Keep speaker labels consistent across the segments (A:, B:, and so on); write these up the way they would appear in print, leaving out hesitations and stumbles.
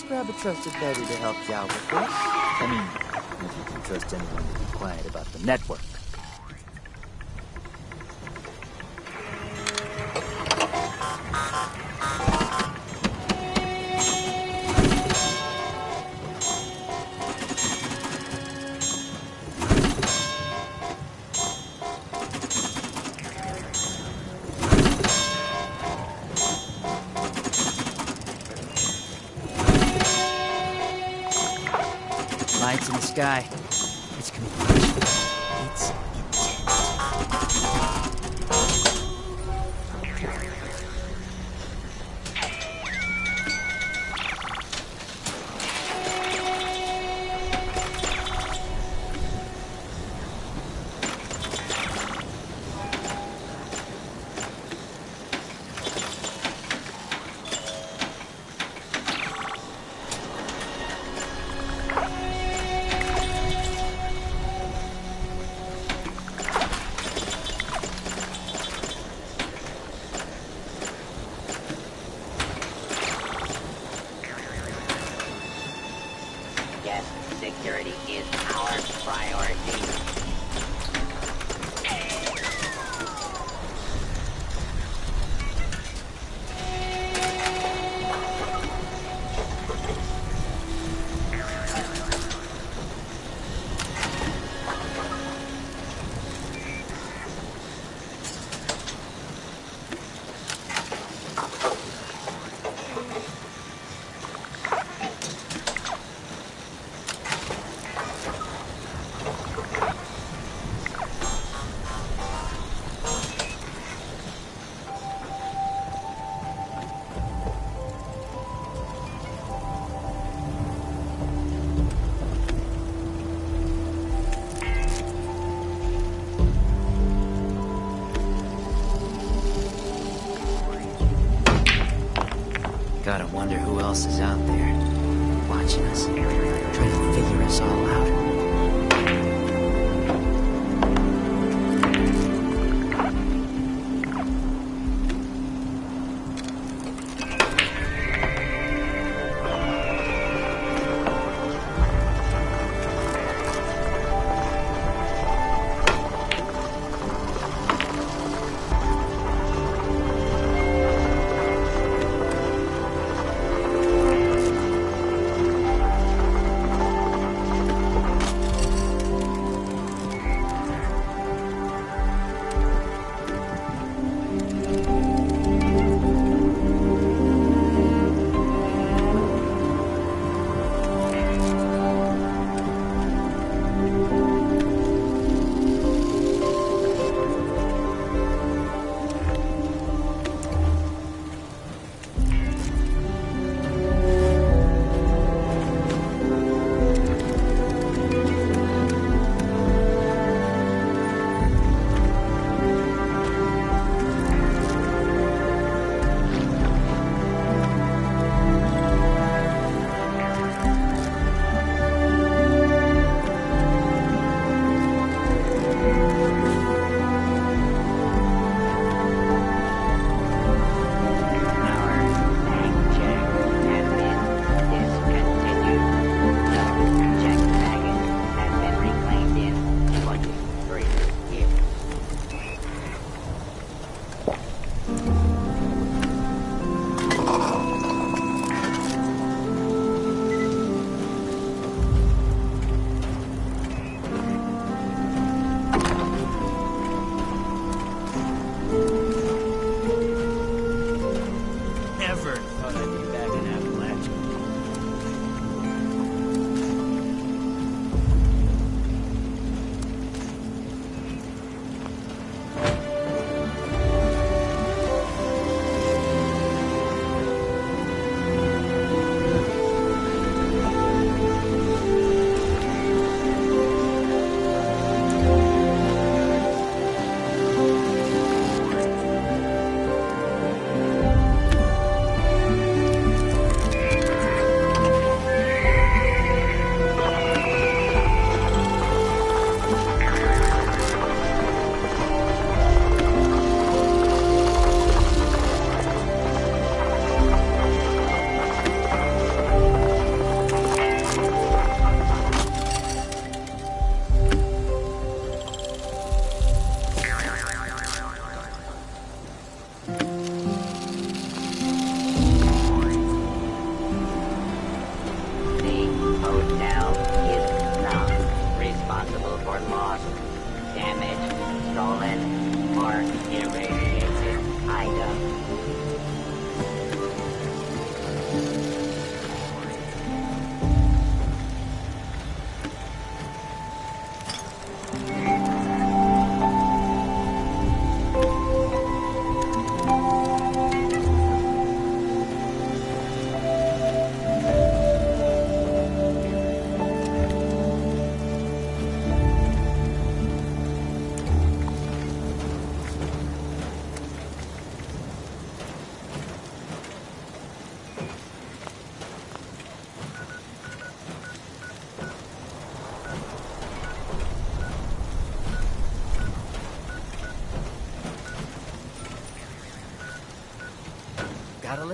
A: grab a trusted buddy to help you out with this. I mean, if you can trust anyone to be quiet about the network. Lights in the sky. It's communication. It's
B: Security is our priority.
A: Gotta wonder who else is out there, watching us, trying to figure us all out.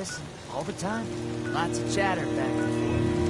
A: listen all the time. Lots of chatter back and forth.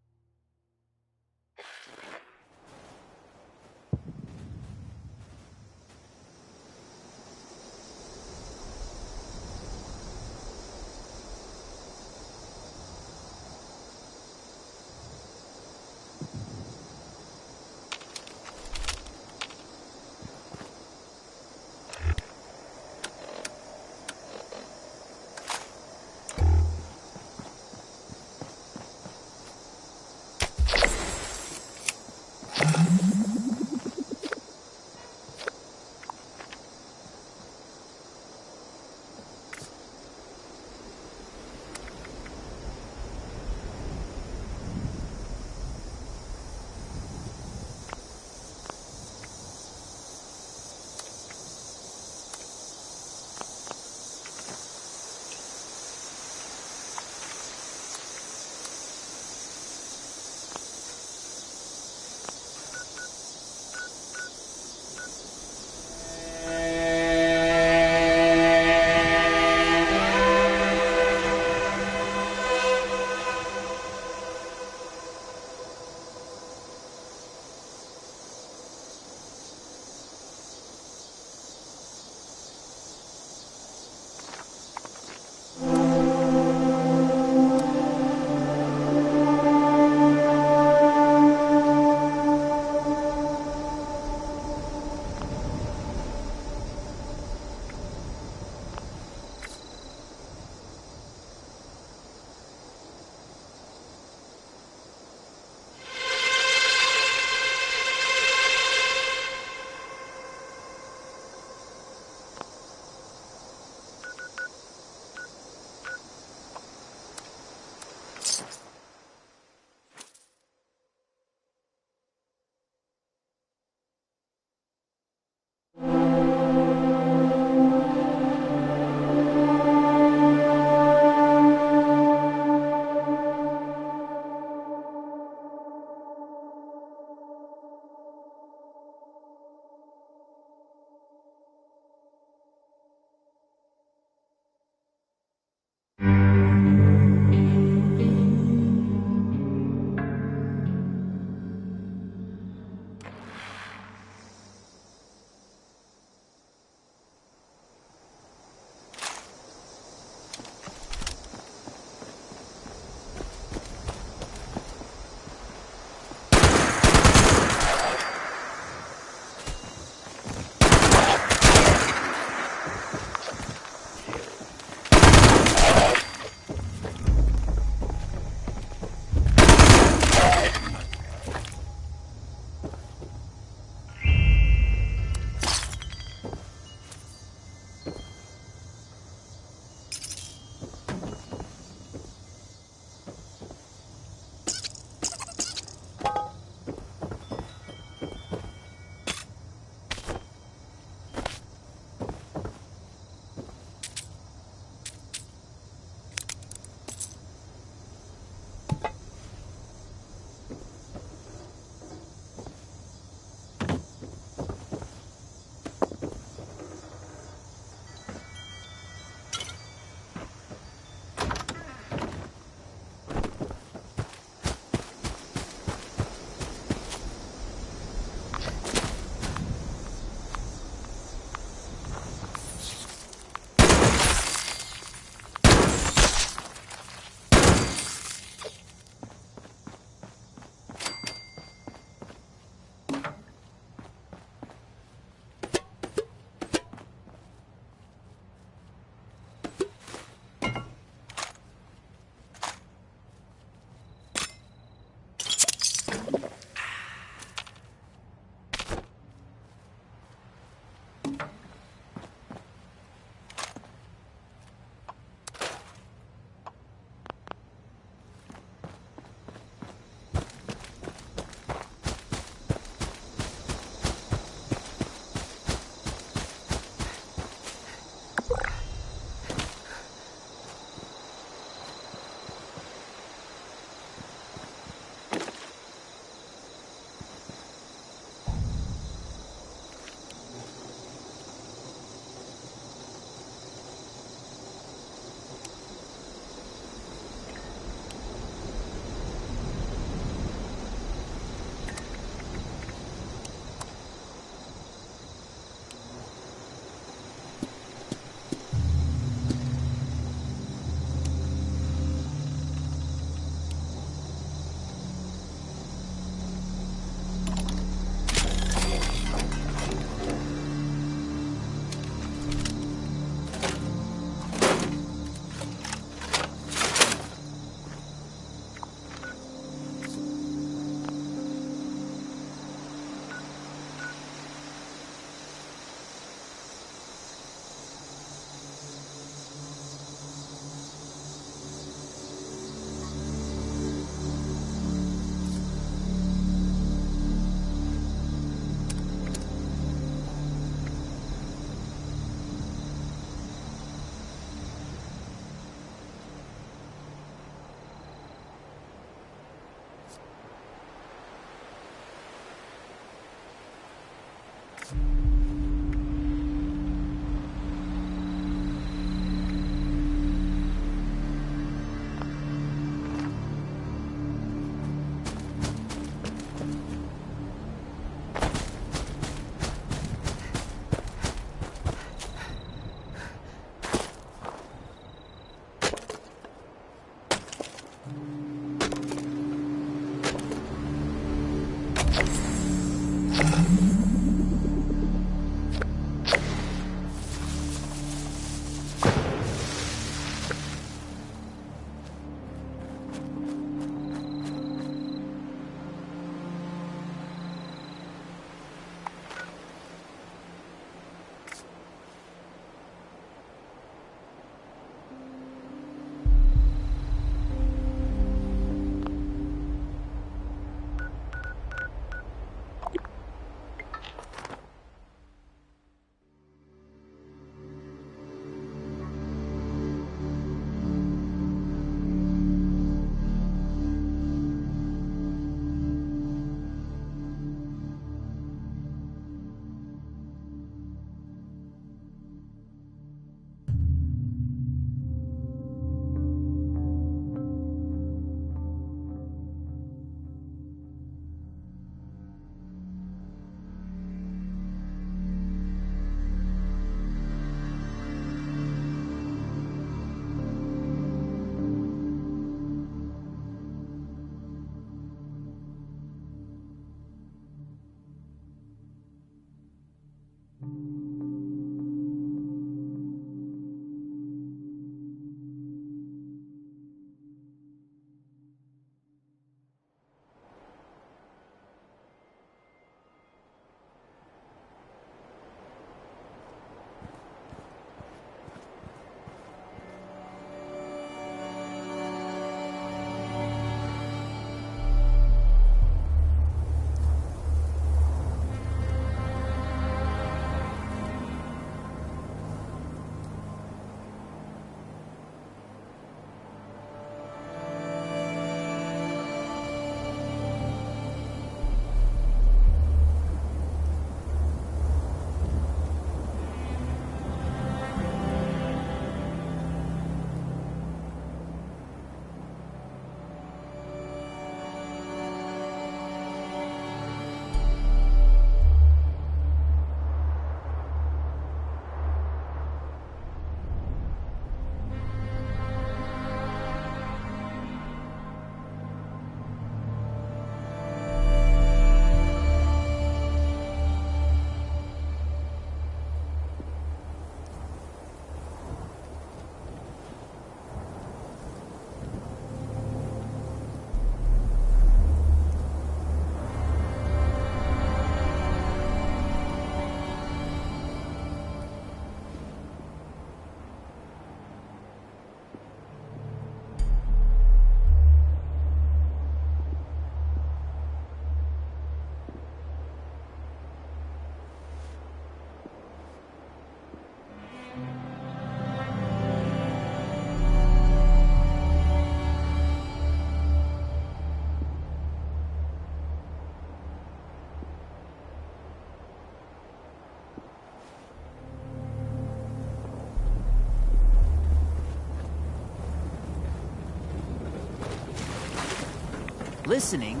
A: Listening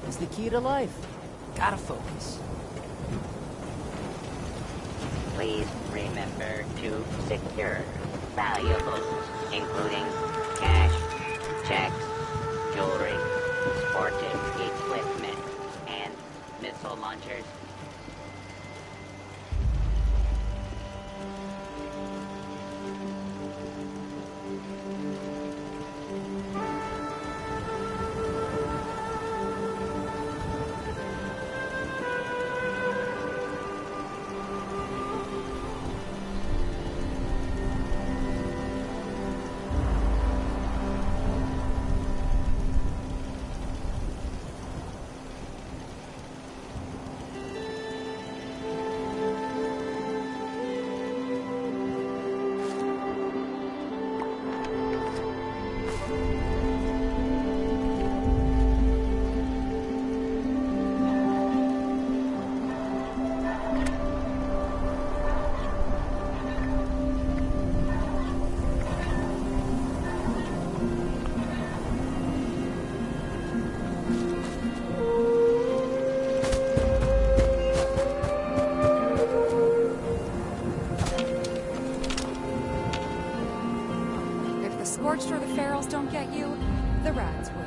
A: is the key to life. Gotta focus.
B: Please remember to secure valuables, including cash, checks, jewelry, sportive equipment, and missile launchers.
C: Scorched or the ferals don't get you, the rats will.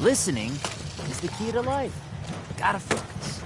A: Listening is the key to life. Gotta focus.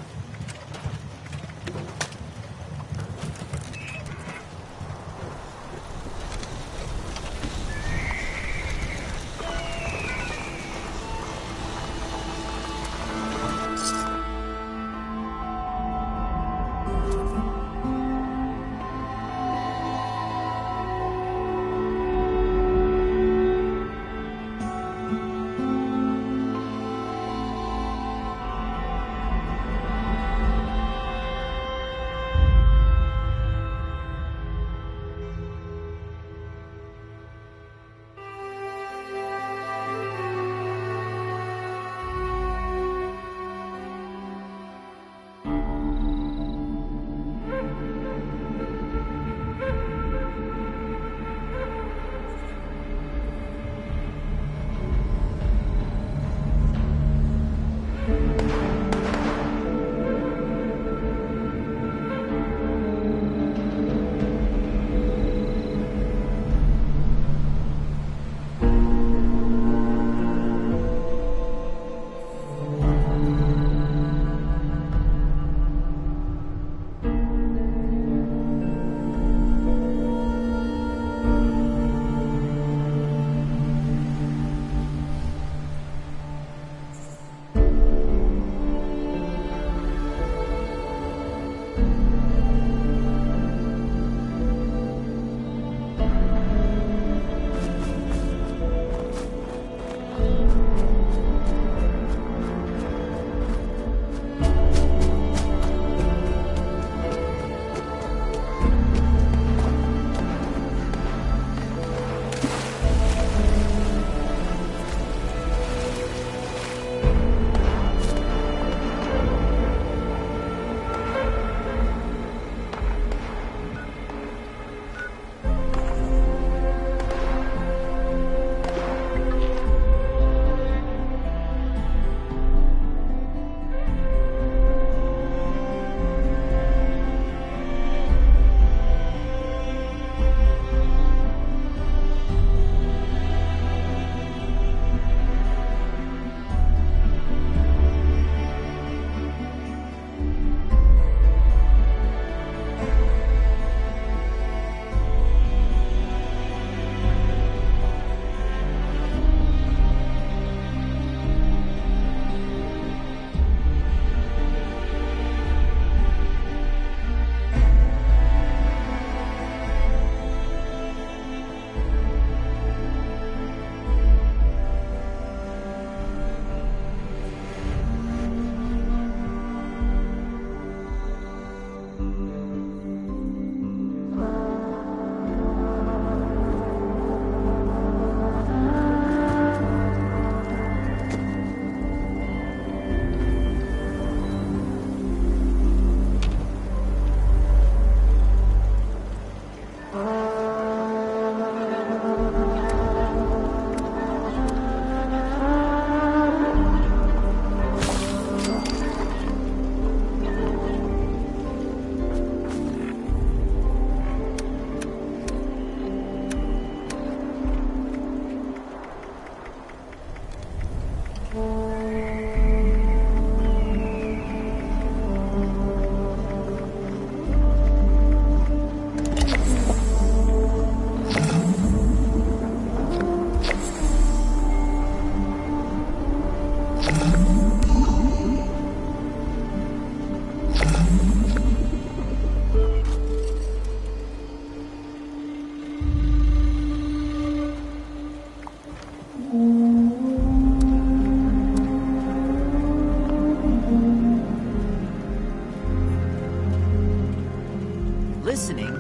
A: Listening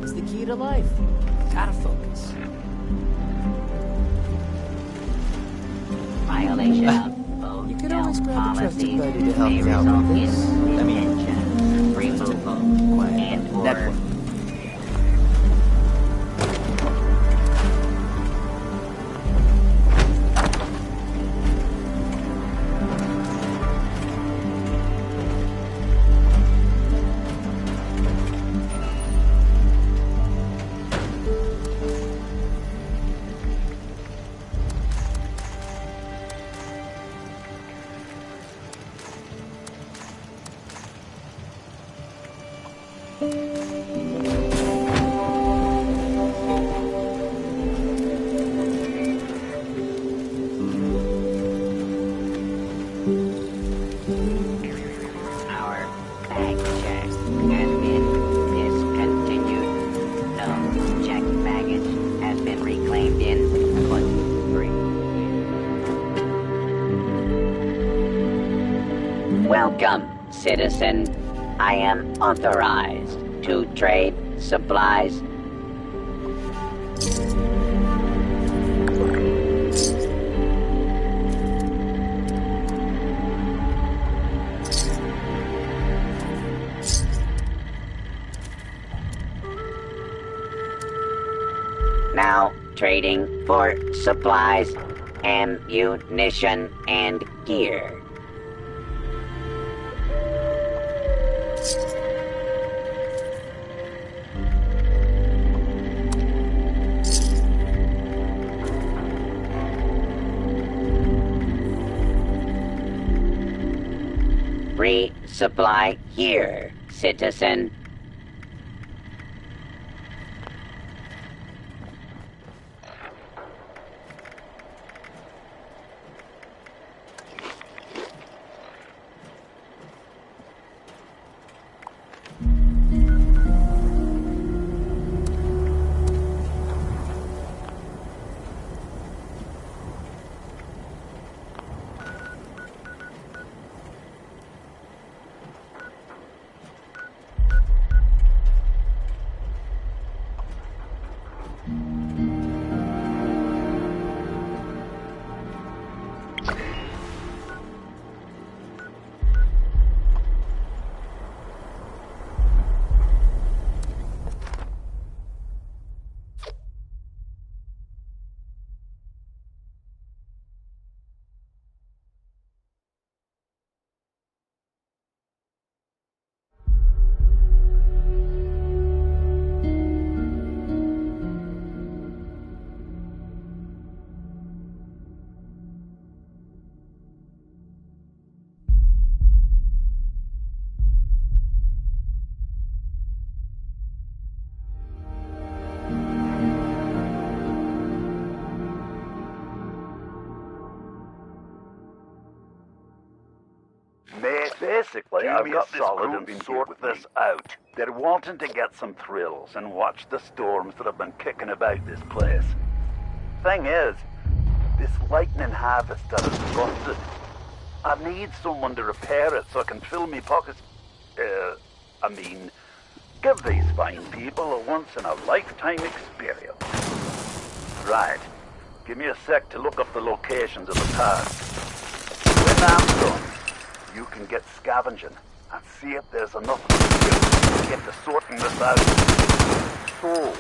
A: is the key to life. Gotta focus.
B: Violation of
A: You could always grab a trusted
B: policies
A: buddy to help
B: may
A: you out
B: result
A: with
B: in
A: this. I mean,
B: detention, removal, and or
A: network.
B: Welcome, citizen. I am authorized to trade supplies. Now trading for supplies, ammunition, and gear. Resupply here, citizen.
D: Basically, I've got this group sort this out. They're wanting to get some thrills and watch the storms that have been kicking about this place. Thing is, this lightning harvester is busted. I need someone to repair it so I can fill me pockets. Give these fine people a once-in-a-lifetime experience. Right. Give me a sec to look up the locations of the past. When I'm done, you can get scavenging and see if there's enough to get to sorting this out. So,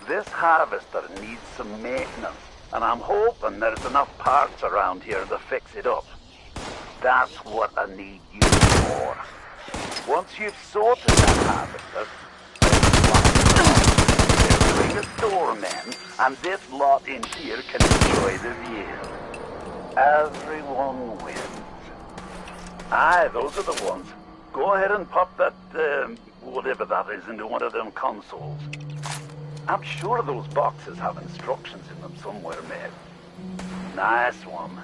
D: this harvester needs some maintenance, and I'm hoping there's enough parts around here to fix it up. That's what I need you for. Once you've sorted that harvester, bring the doormen, and this lot in here can enjoy the view. Everyone wins. Aye, those are the ones. Go ahead and pop that, whatever that is, into one of them consoles. I'm sure those boxes have instructions in them somewhere, mate. Nice one.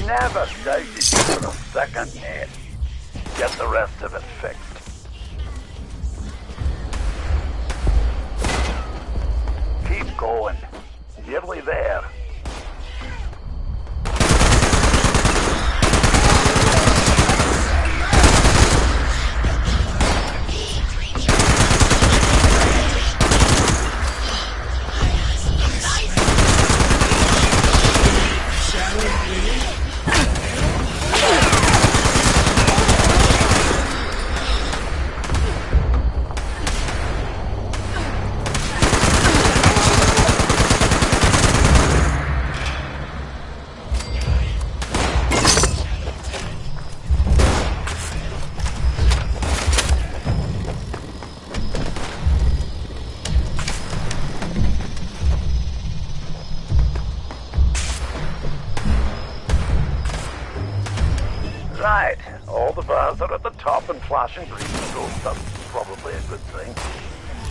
D: Never doubted you for a second, mate. Get the rest of it fixed. Keep going. Nearly there. stars are at the top and flashing green, so that's probably a good thing.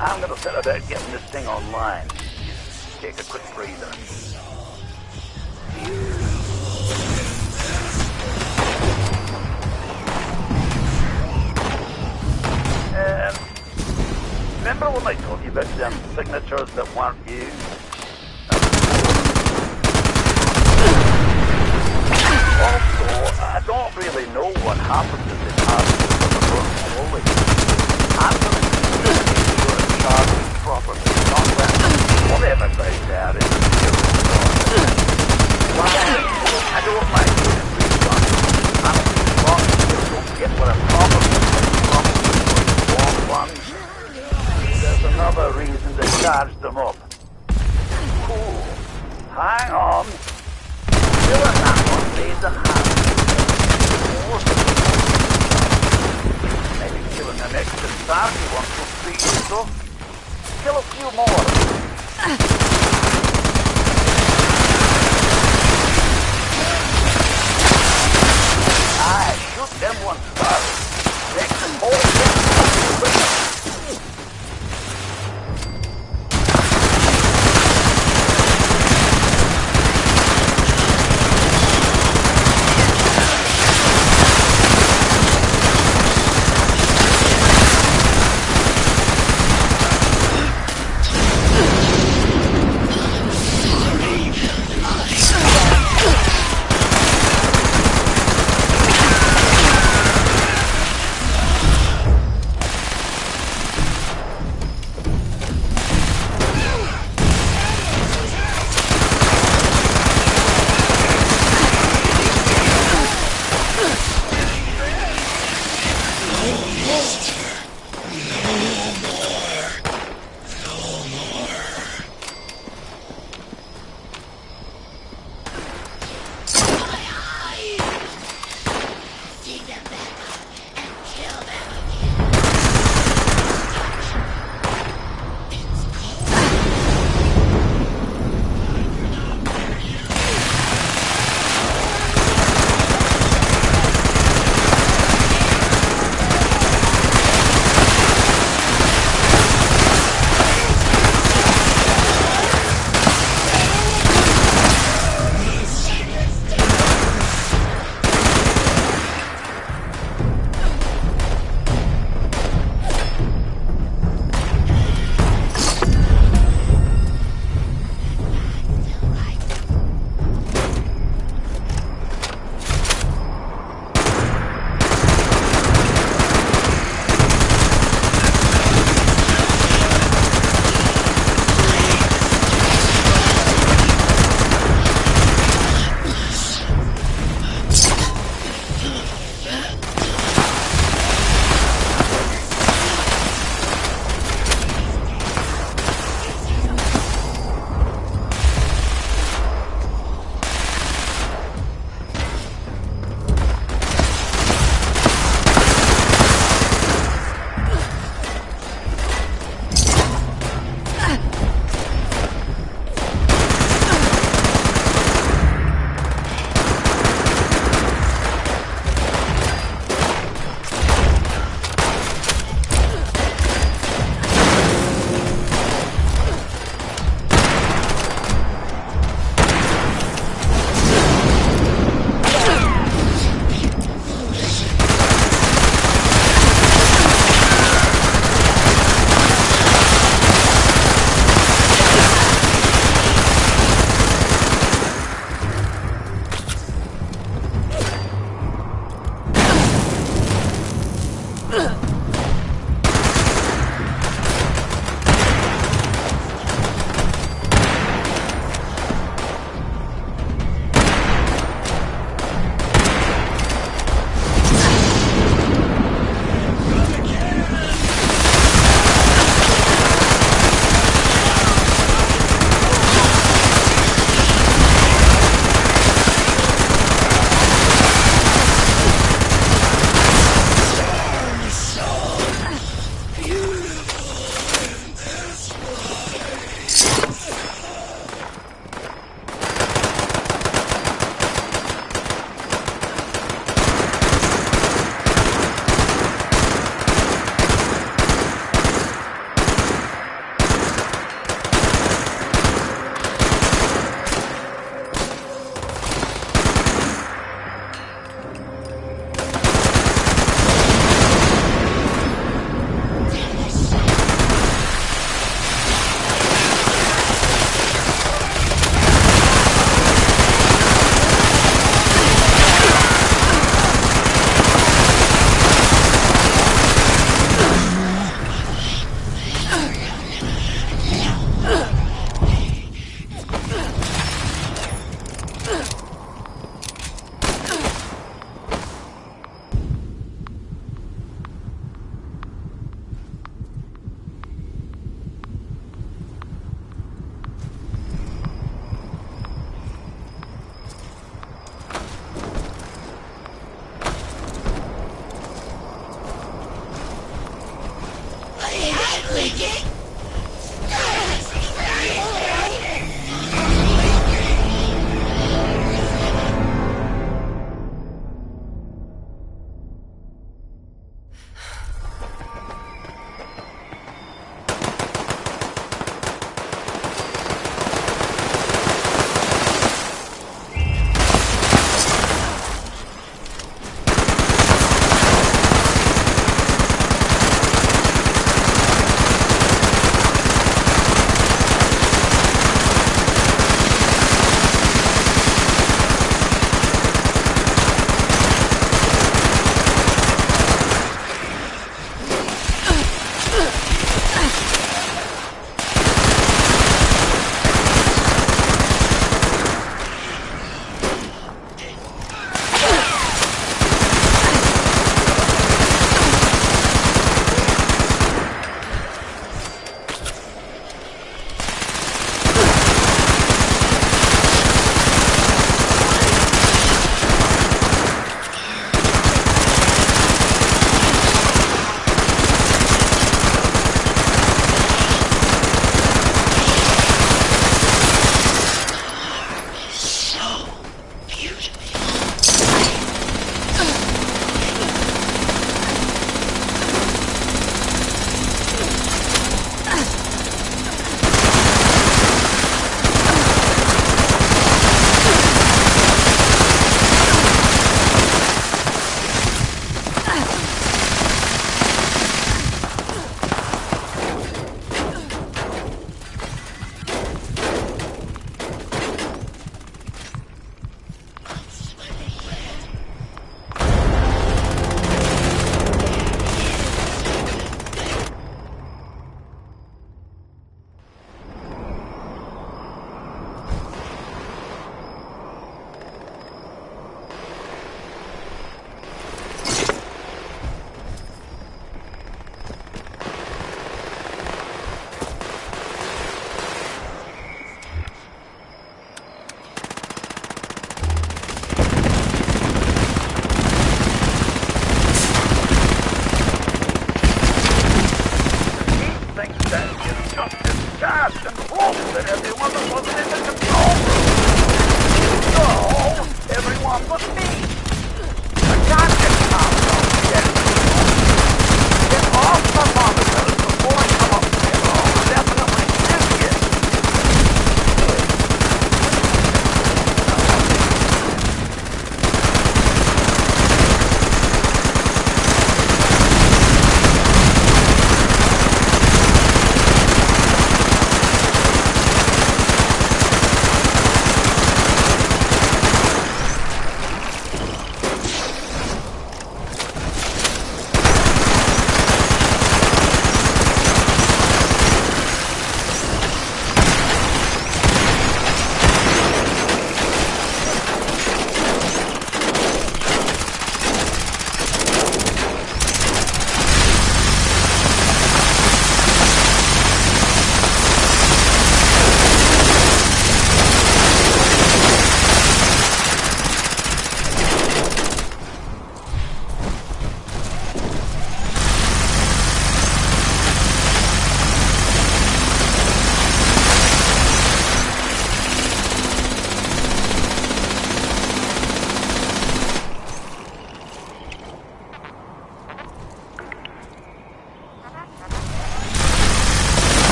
D: I'm gonna set about getting this thing online. Take a quick breather. Remember when I told you about them signatures that weren't used? Also, I don't really know what happened to the task of the burn slowly. I'm going to make sure it's charged properly, not that whatever they there is. Well, I don't mind doing refunds. I'm don't get what I'm talking about. There's another reason to charge them up. Cool. Hang on. Killing that one needs a hand. Maybe killing the next Starkey one will speed it up. Kill a few more. Shoot them one first. Make them all quicker.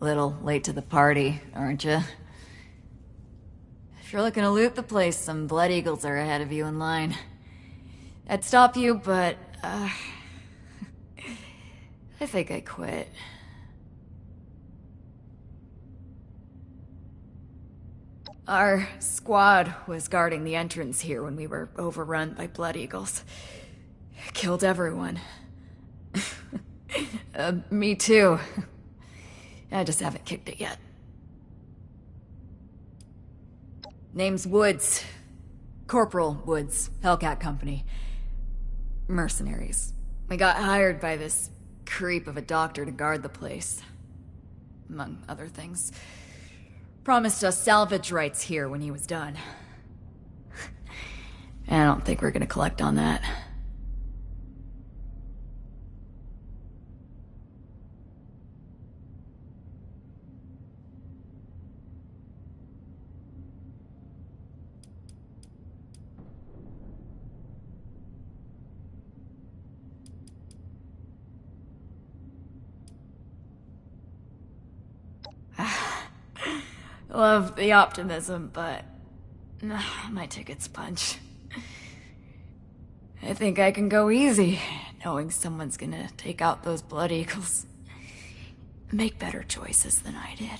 E: Little late to the party, aren't you? If you're looking to loot the place, some Blood Eagles are ahead of you in line. I'd stop you, but, I think I quit. Our squad was guarding the entrance here when we were overrun by Blood Eagles. Killed everyone. Me too. I just haven't kicked it yet. Name's Woods. Corporal Woods, Hellcat Company. Mercenaries. We got hired by this creep of a doctor to guard the place. Among other things. Promised us salvage rights here when he was done. I don't think we're gonna collect on that. Love the optimism, but my ticket's punch. I think I can go easy, knowing someone's gonna take out those Blood Eagles. Make better choices than I did.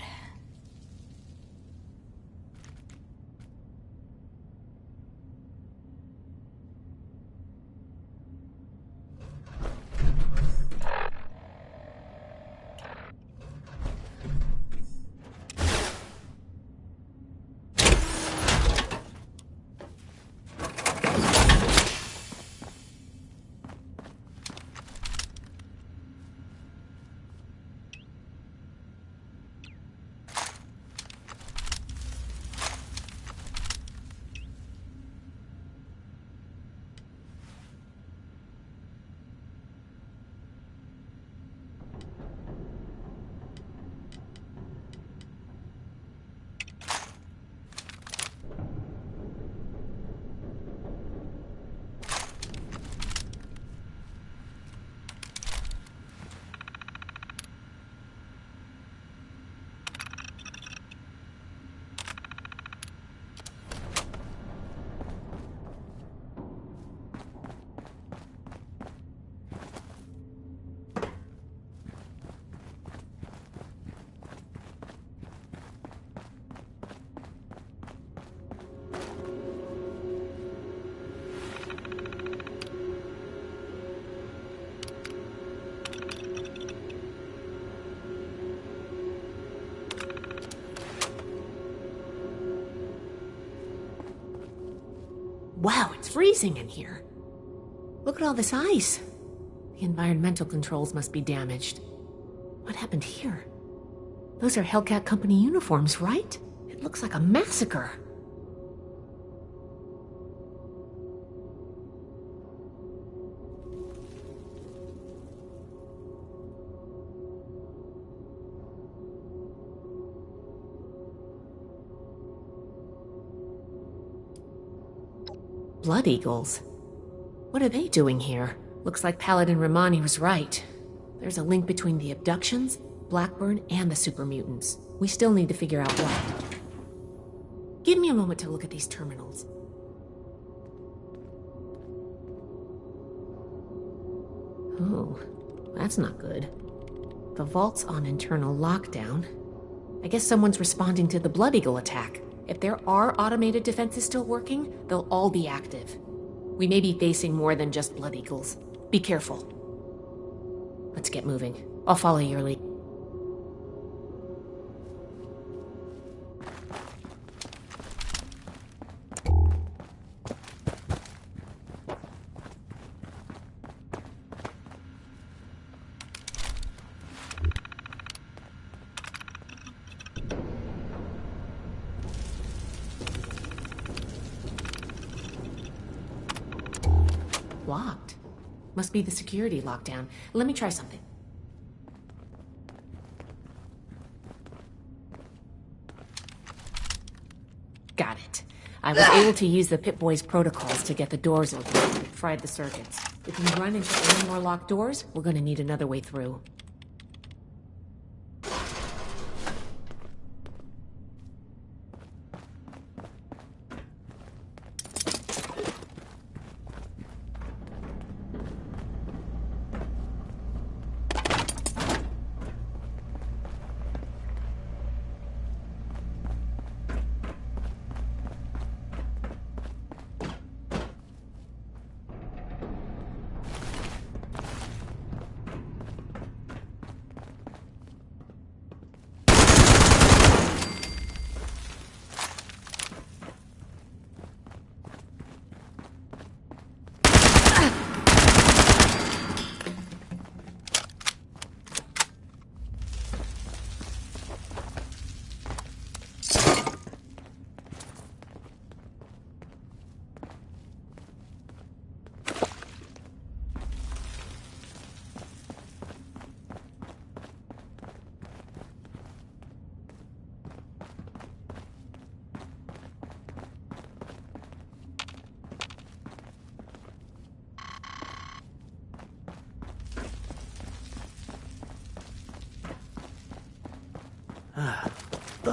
F: Wow, it's freezing in here. Look at all this ice. The environmental controls must be damaged. What happened here? Those are Hellcat Company uniforms, right? It looks like a massacre. Blood Eagles? What are they doing here? Looks like Paladin Romani was right. There's a link between the abductions, Blackburn, and the super mutants. We still need to figure out what. Give me a moment to look at these terminals. Oh, that's not good. The vault's on internal lockdown. I guess someone's responding to the Blood Eagle attack. If there are automated defenses still working, they'll all be active. We may be facing more than just Blood Eagles. Be careful. Let's get moving. I'll follow your lead. Locked. Must be the security lockdown. Let me try something. Got it. I was able to use the Pip-Boy's protocols to get the doors open. Fried the circuits. If we run into any more locked doors, we're gonna need another way through.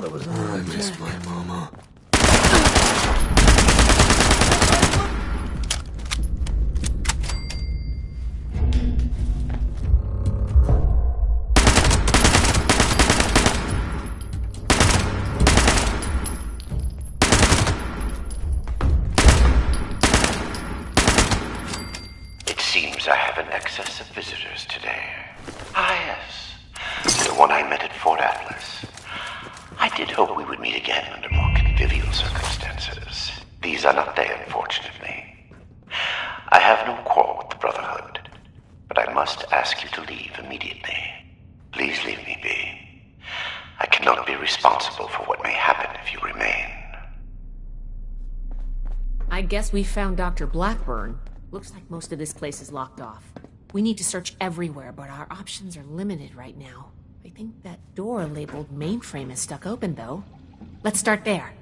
D: thought it was under
G: I miss my mama.
H: It seems I have an excess of visitors today. Ah, yes. The one I met at Fort Atlas. I did hope we would meet again under more convivial circumstances. These are not they, unfortunately. I have no quarrel with the Brotherhood, but I must ask you to leave immediately. Please leave me be. I cannot be responsible for what may happen if you remain.
F: I guess we found Dr. Blackburn. Looks like most of this place is locked off. We need to search everywhere, but our options are limited right now. I think that door labeled mainframe is stuck open, though. Let's start there.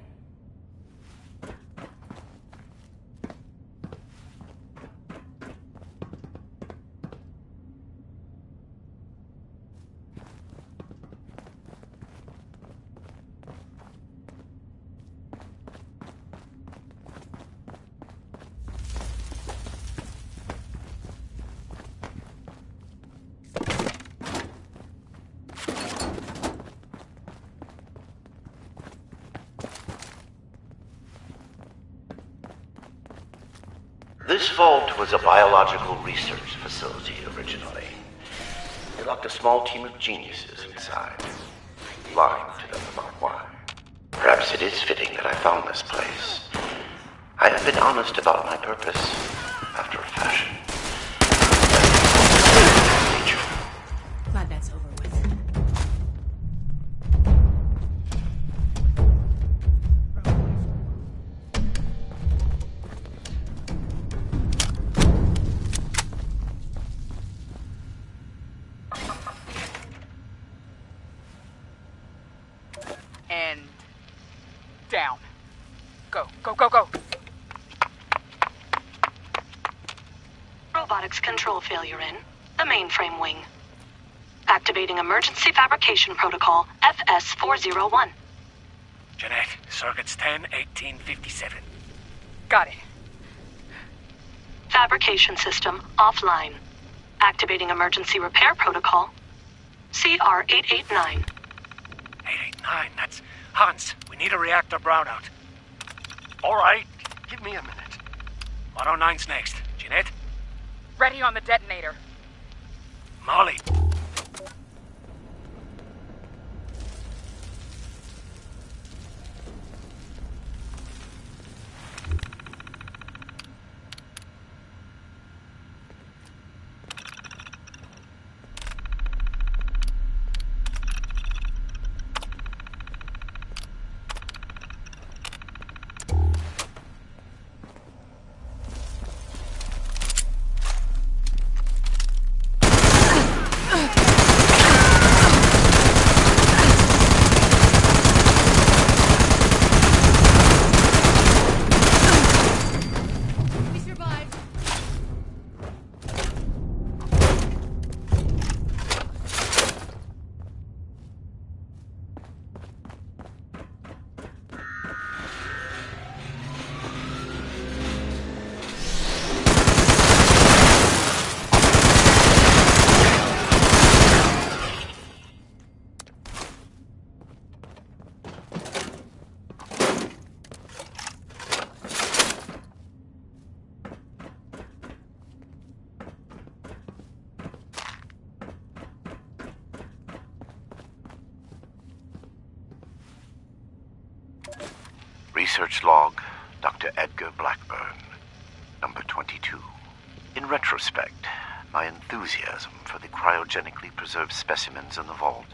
H: This vault was a biological research facility originally. They locked a small team of geniuses inside, lying to them about why. Perhaps it is fitting that I found this place. I have been honest about my purpose, after a fashion.
F: Glad that's over with.
I: And down. Go, go, go, go.
J: Robotics control failure in the mainframe wing. Activating emergency fabrication protocol FS-401.
K: Jeanette, circuits 10-1857.
I: Got it.
J: Fabrication system offline. Activating emergency repair protocol CR-889.
K: 889, that's... Hans, we need a reactor brownout. All right, give me a minute. 109's next. Jeanette?
I: Ready on the detonator.
K: Molly.
H: Research log, Dr. Edgar Blackburn, number 22. In retrospect, my enthusiasm for the cryogenically preserved specimens in the vault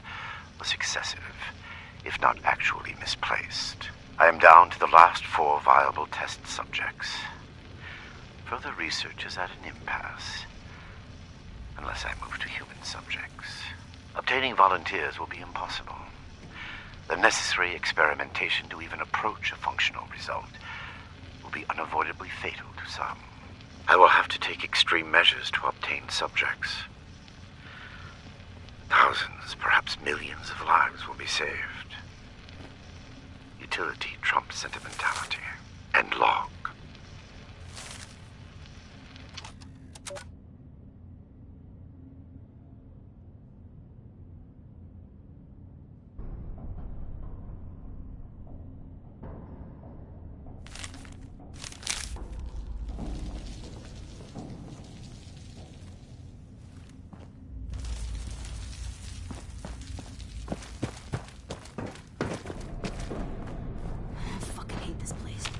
H: was excessive, if not actually misplaced. I am down to the last 4 viable test subjects. Further research is at an impasse, unless I move to human subjects. Obtaining volunteers will be impossible. The necessary experimentation to even approach a functional result will be unavoidably fatal to some. I will have to take extreme measures to obtain subjects. Thousands, perhaps millions of lives will be saved. utility trumps sentimentality. End log.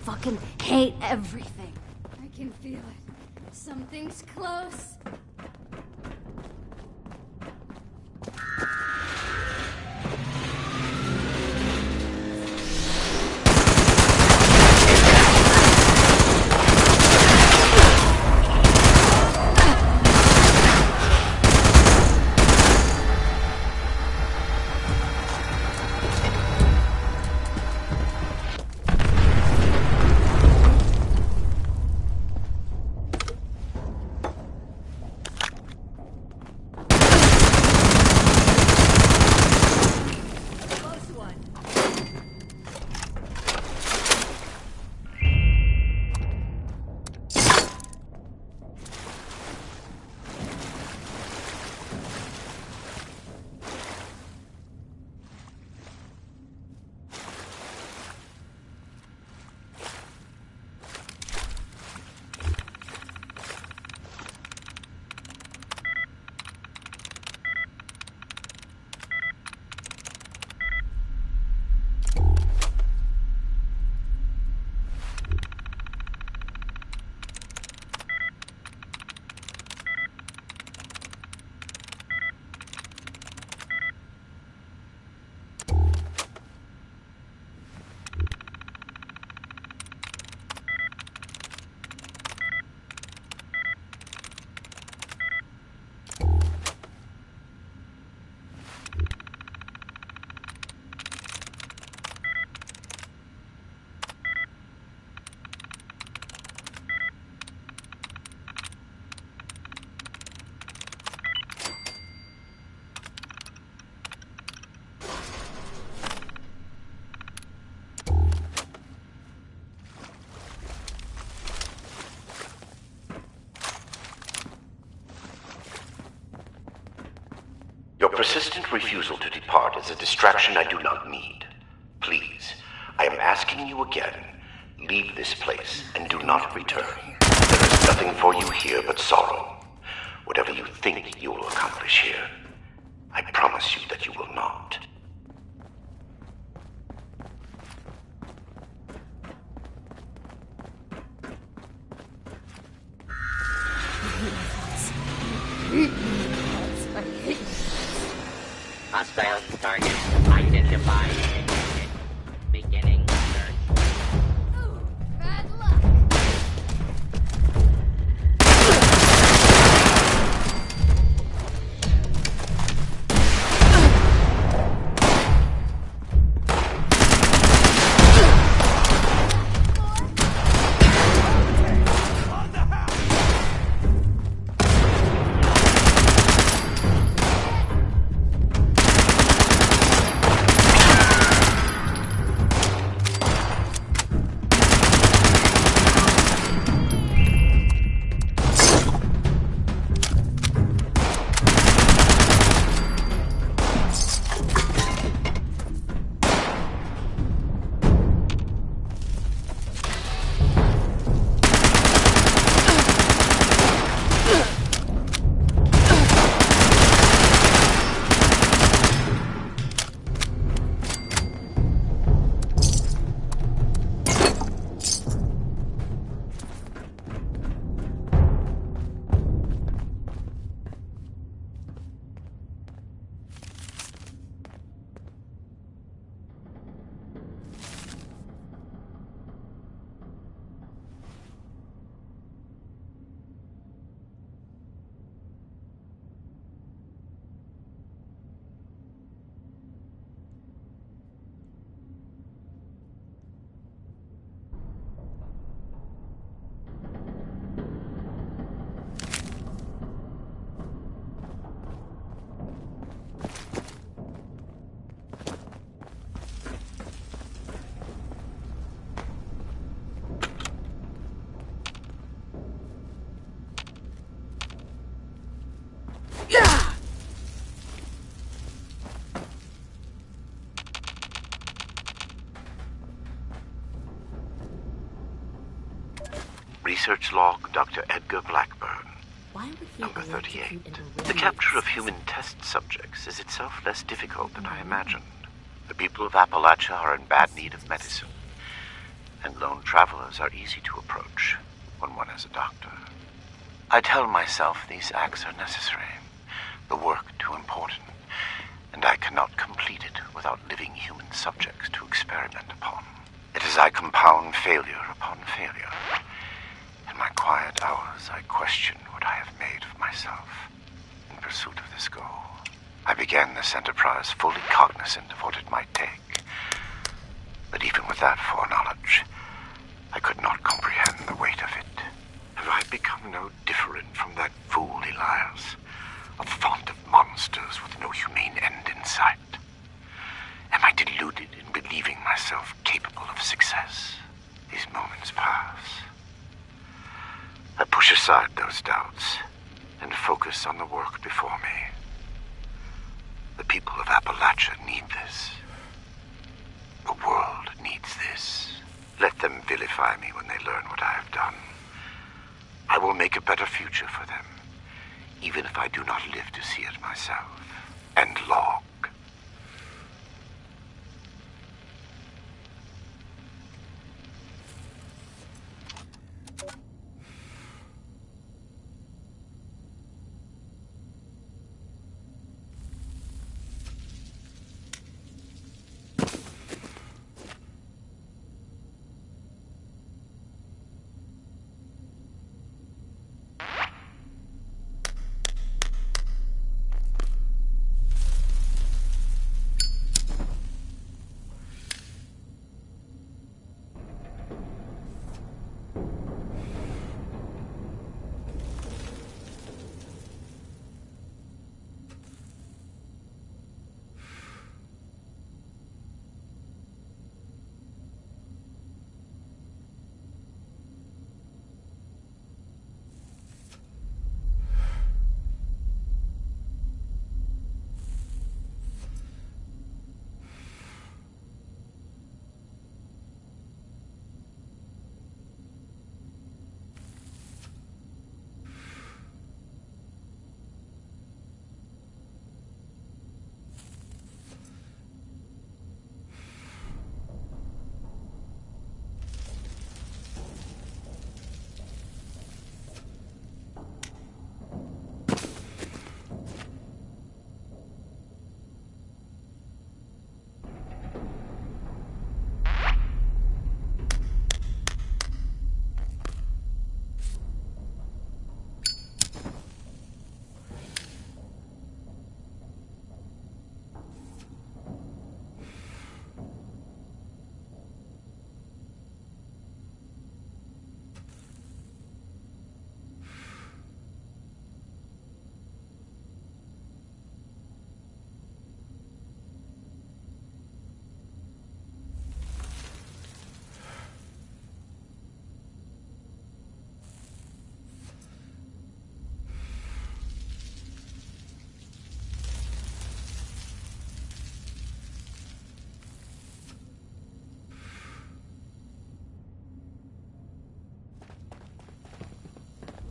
G: Fucking hate everything. I can feel it. Something's close.
H: Your persistent refusal to depart is a distraction I do not need. Please, I am asking you again, leave this place and do not return. There is nothing for you here but sorrow. Whatever you think you will accomplish here, I promise you that you will not.
B: Hostile target identified. Beginning search.
G: Bad luck.
H: Research log Dr. Edgar Blackburn.
F: Why would he
H: Number
F: electrocute
H: 38.
F: and
H: The
F: irradiate
H: capture of
F: us?
H: human test subjects is itself less difficult than I imagined. The people of Appalachia are in bad need of medicine, and lone travelers are easy to approach when one is a doctor. I tell myself these acts are necessary, the work too important, and I cannot complete it without living human subjects to experiment upon. It is I compound failure upon failure. In my quiet hours, I question what I have made of myself in pursuit of this goal. I began this enterprise fully cognizant of what it might take. But even with that foreknowledge, I could not comprehend the weight of it. Have I become no different from that fool Elias, a font of monsters with no humane end in sight? Am I deluded in believing myself capable of success? These moments pass. I push aside those doubts and focus on the work before me. The people of Appalachia need this. The world needs this. Let them vilify me when they learn what I have done. I will make a better future for them, even if I do not live to see it myself. And log.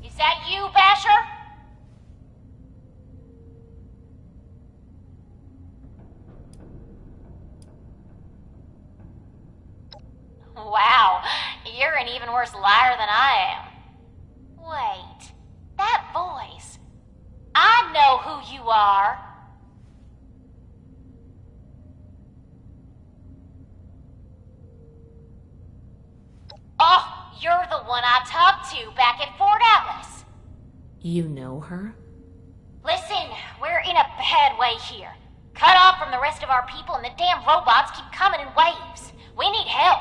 G: Is that you, Basher? Wow, you're an even worse liar than I am. Wait, that voice. I know who you are. Oh, you're the one I talked to back at Fort Atlas.
F: You know her?
G: Listen, we're in a bad way here. Cut off from the rest of our people and the damn robots keep coming in waves. We need help.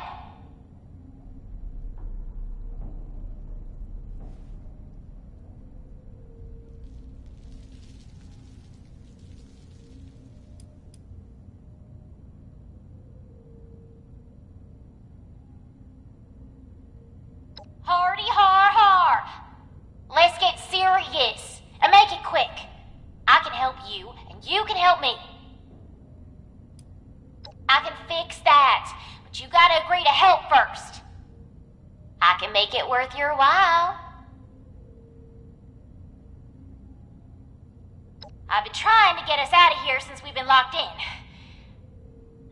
G: Hardy har har. Let's get serious and make it quick. I can help you and you can help me. I can fix that, but you gotta agree to it worth your while. I've been trying to get us out of here since we've been locked in.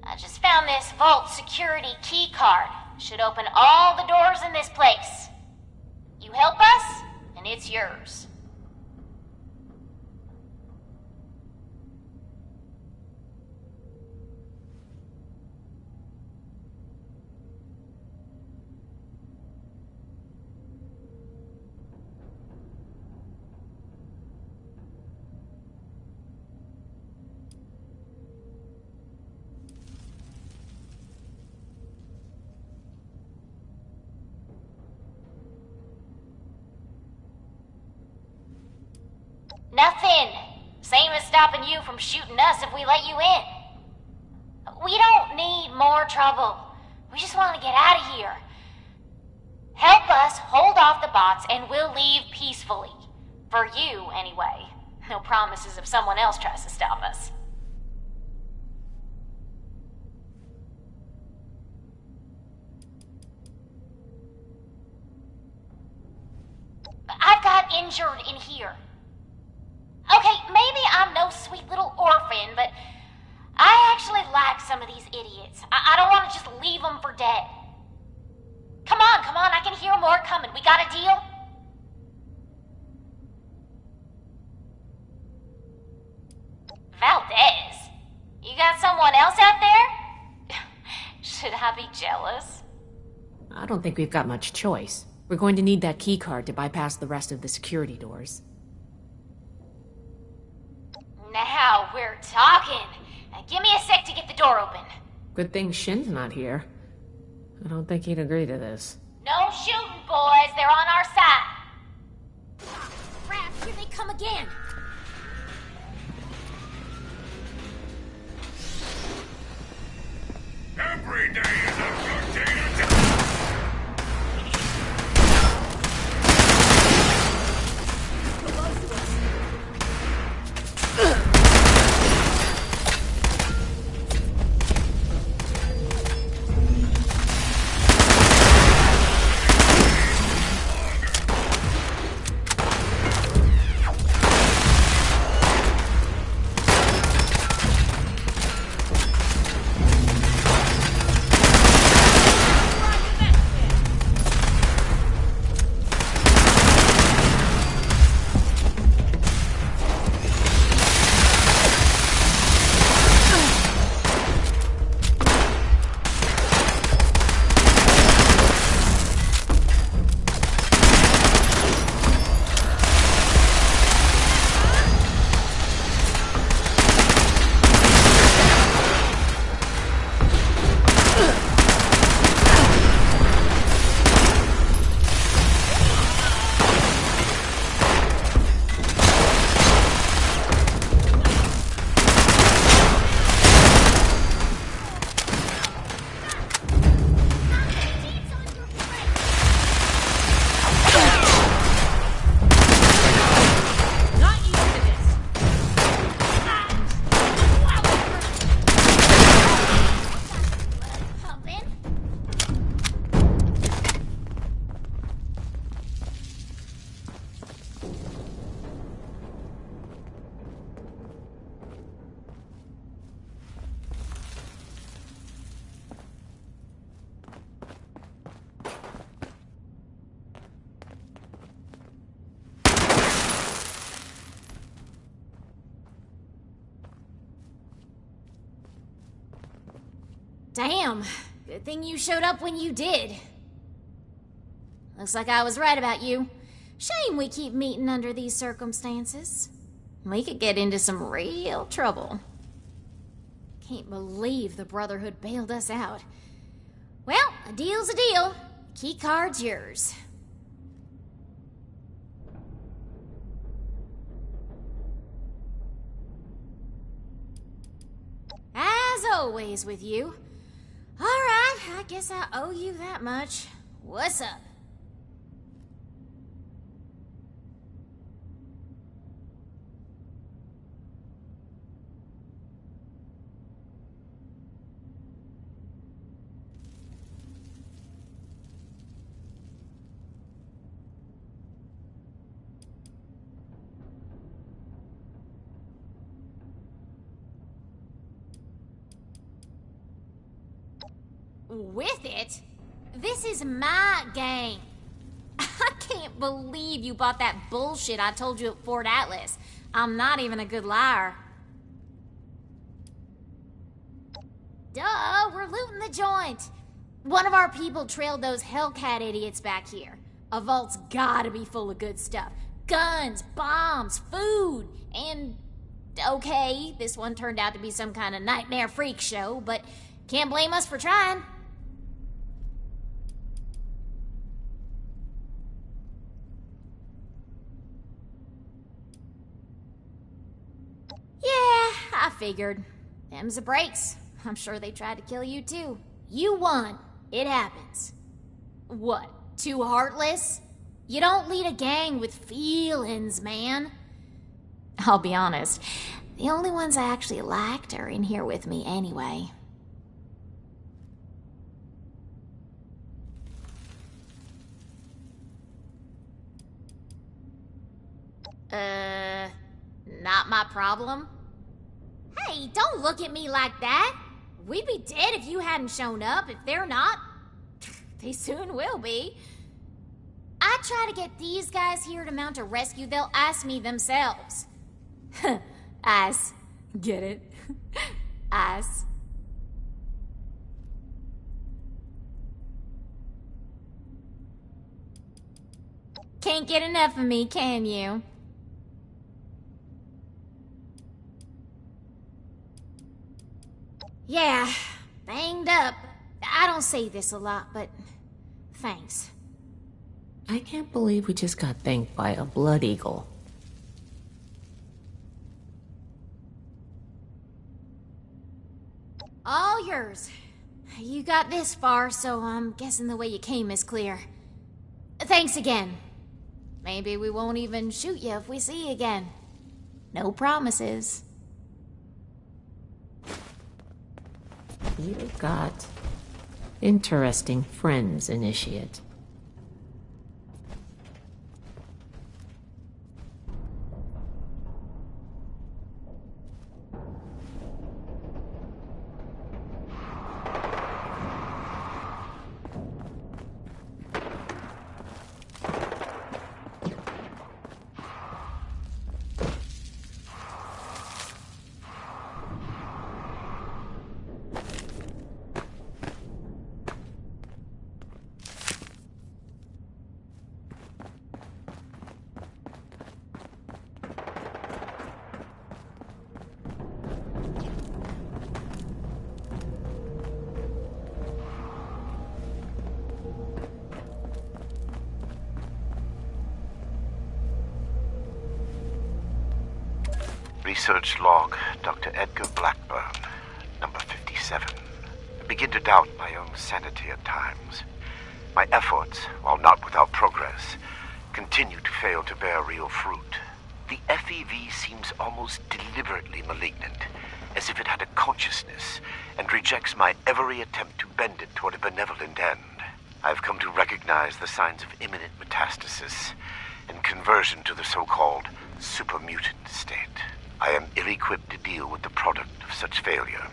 G: I just found this vault security key card. Should open all the doors in this place. You help us, and it's yours. Nothing. Same as stopping you from shooting us if we let you in. We don't need more trouble. We just want to get out of here. Help us hold off the bots and we'll leave peacefully. For you, anyway. No promises if someone else tries to stop us. I've got injured in here. Okay, maybe I'm no sweet little orphan, but I actually like some of these idiots. I don't want to just leave them for dead. Come on, I can hear more coming. We got a deal? Valdez, you got someone else out there? Should I be jealous?
F: I don't think we've got much choice. We're going to need that key card to bypass the rest of the security doors.
G: Now we're talking. Give me a sec to get the door open.
F: Good thing Shin's not here. I don't think he'd agree to this.
G: No shooting, boys. They're on our side. Crap, here they come again.
K: Every day is a good day to die.
G: Damn. Good thing you showed up when you did. Looks like I was right about you. Shame we keep meeting under these circumstances. We could get into some real trouble. Can't believe the Brotherhood bailed us out. Well, a deal's a deal. Key card's yours. As always with you. All right, I guess I owe you that much. What's up? With it? This is my gang. I can't believe you bought that bullshit I told you at Fort Atlas. I'm not even a good liar. Duh, we're looting the joint. One of our people trailed those Hellcat idiots back here. A vault's gotta be full of good stuff. Guns, bombs, food, and... Okay, this one turned out to be some kind of nightmare freak show, but can't blame us for trying. Yeah, I figured. Them's the breaks. I'm sure they tried to kill you too. You won. It happens. What, too heartless? You don't lead a gang with feelings, man. I'll be honest, the only ones I actually liked are in here with me anyway. Not my problem? Hey, don't look at me like that. We'd be dead if you hadn't shown up. If they're not, they soon will be. I try to get these guys here to mount a rescue, they'll ask me themselves. Ass. Get it? Ass. Can't get enough of me, can you? Yeah, banged up. I don't say this a lot, but thanks.
F: I can't believe we just got thanked by a blood eagle.
G: All yours. You got this far, so I'm guessing the way you came is clear. Thanks again. Maybe we won't even shoot you if we see you again. No promises.
F: You've got interesting friends, Initiate.
H: Research log, Dr. Edgar Blackburn, number 57. I begin to doubt my own sanity at times. My efforts, while not without progress, continue to fail to bear real fruit. The FEV seems almost deliberately malignant, as if it had a consciousness, and rejects my every attempt to bend it toward a benevolent end. I've come to recognize the signs of imminent metastasis and conversion to the so-called supermutant state. I am ill-equipped to deal with the product of such failure,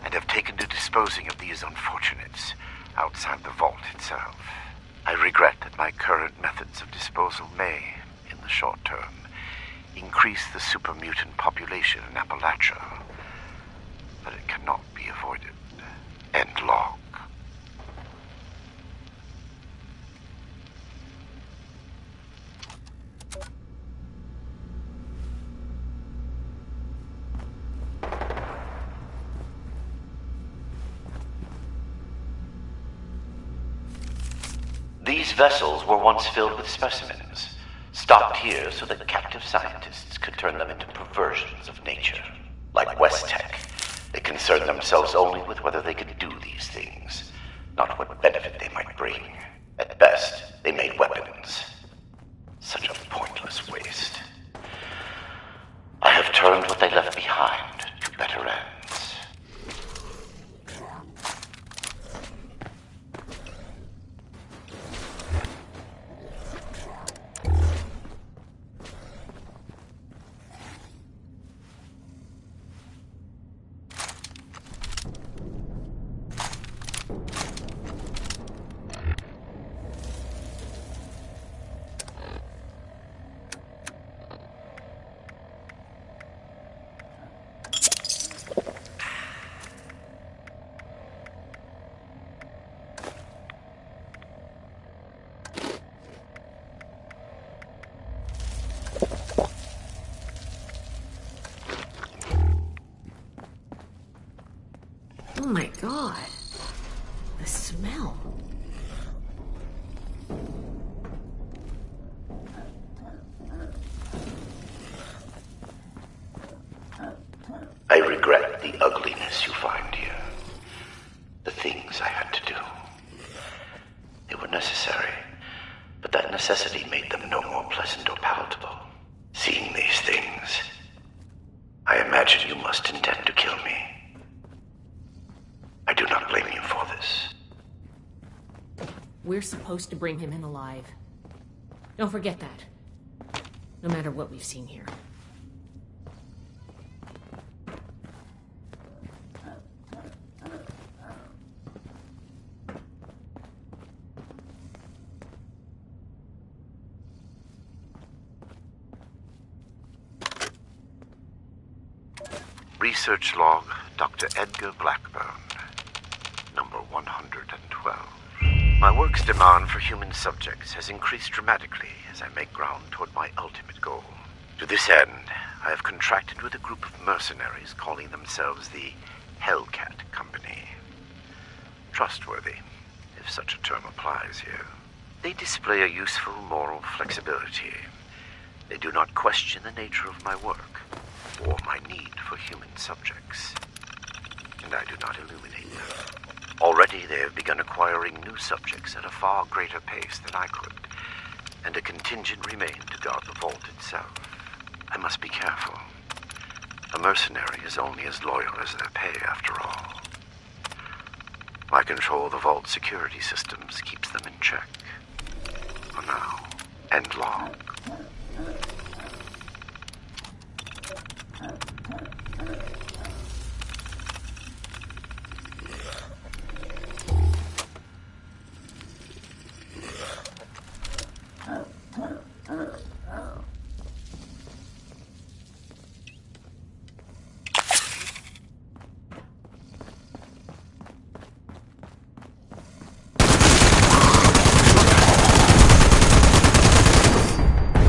H: and have taken to disposing of these unfortunates outside the vault itself. I regret that my current methods of disposal may, in the short term, increase the supermutant population in Appalachia, but it cannot be avoided. End log.
L: These vessels were once filled with specimens, stocked here so that captive scientists could turn them into perversions of nature. Like West Tech, they concerned themselves only with whether they could do these things, not what benefit they might bring. At best, they made weapons. Such a pointless waste. I have turned what they left behind to better ends.
F: my god. The smell.
L: I regret the ugliness you find here. The things I had to do. They were necessary, but that necessity made them no more pleasant or palatable. Seeing these things, I imagine you must intend to kill me. I do not blame you for this.
F: We're supposed to bring him in alive. Don't forget that. No matter what we've seen here.
H: Research log, Dr. Edgar Blackburn, number 112. My work's demand for human subjects has increased dramatically as I make ground toward my ultimate goal. To this end, I have contracted with a group of mercenaries calling themselves the Hellcat Company. Trustworthy, if such a term applies here. They display a useful moral flexibility. They do not question the nature of my work or my need for human subjects, and I do not illuminate them. Already they have begun acquiring new subjects at a far greater pace than I could, and a contingent remained to guard the vault itself. I must be careful. A mercenary is only as loyal as their pay, after all. My control of the vault security systems keeps them in check. For now, and long.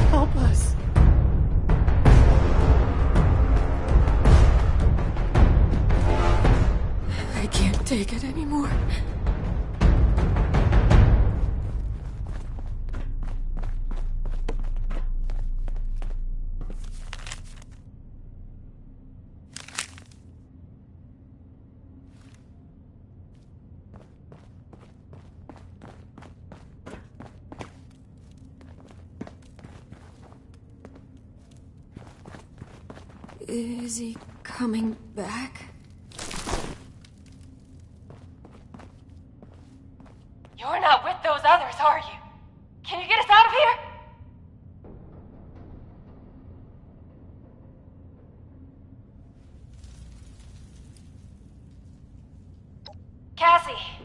F: Help us.
C: I can't take it anymore. Is he coming back?
J: You're not with those others, are you? Can you get us out of here?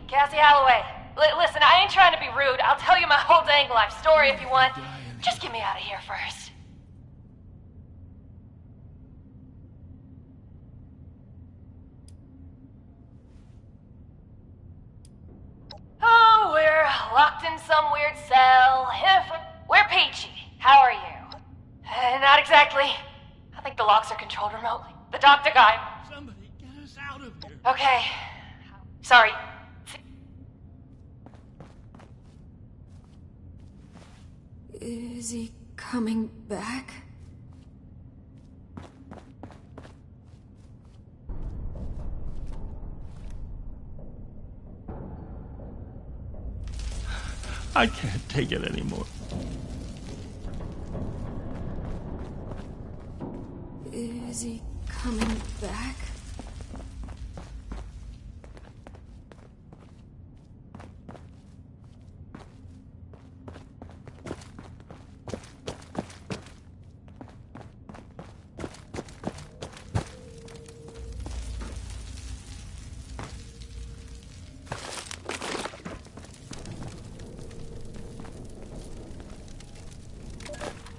J: Cassie Holloway. Listen, I ain't trying to be rude. I'll tell you my whole dang life story if you want. Just get me out of here first. Oh, we're locked in some weird cell. We're peachy. How are you? Not exactly. I think the locks are controlled remotely. The doctor guy.
K: Somebody get us out of here.
J: Okay. Sorry.
C: Is he coming back?
K: I can't take it anymore.
C: Is he coming back?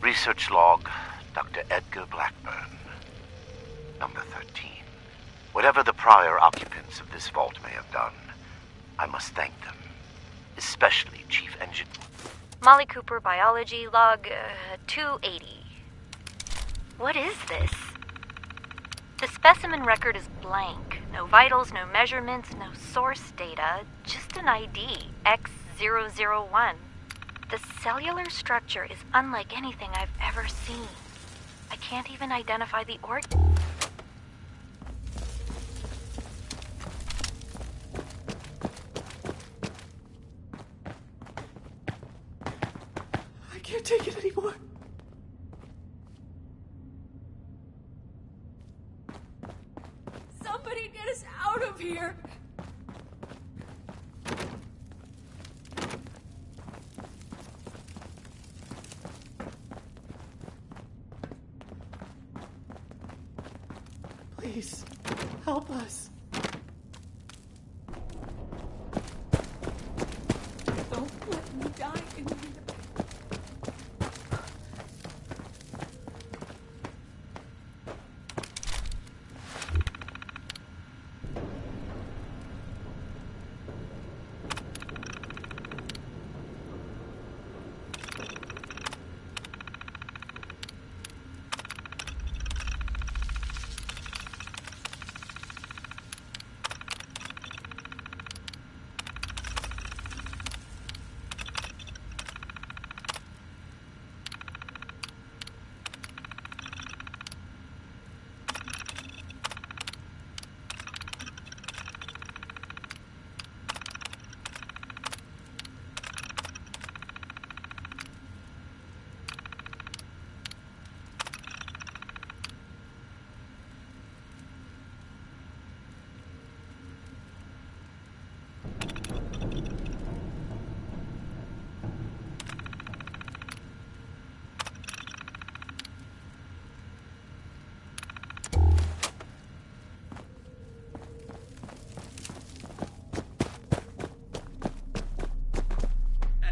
H: Research log, Dr. Edgar Blackburn, number 13. Whatever the prior occupants of this vault may have done, I must thank them, especially Chief Engineer.
M: Molly Cooper, biology, log 280. What is this? The specimen record is blank. No vitals, no measurements, no source data, just an ID, X001. The cellular structure is unlike anything I've ever seen. I can't even identify the organ.
F: I can't take it anymore.
E: Somebody get us out of here!
F: Please, help us. Don't let me die in here.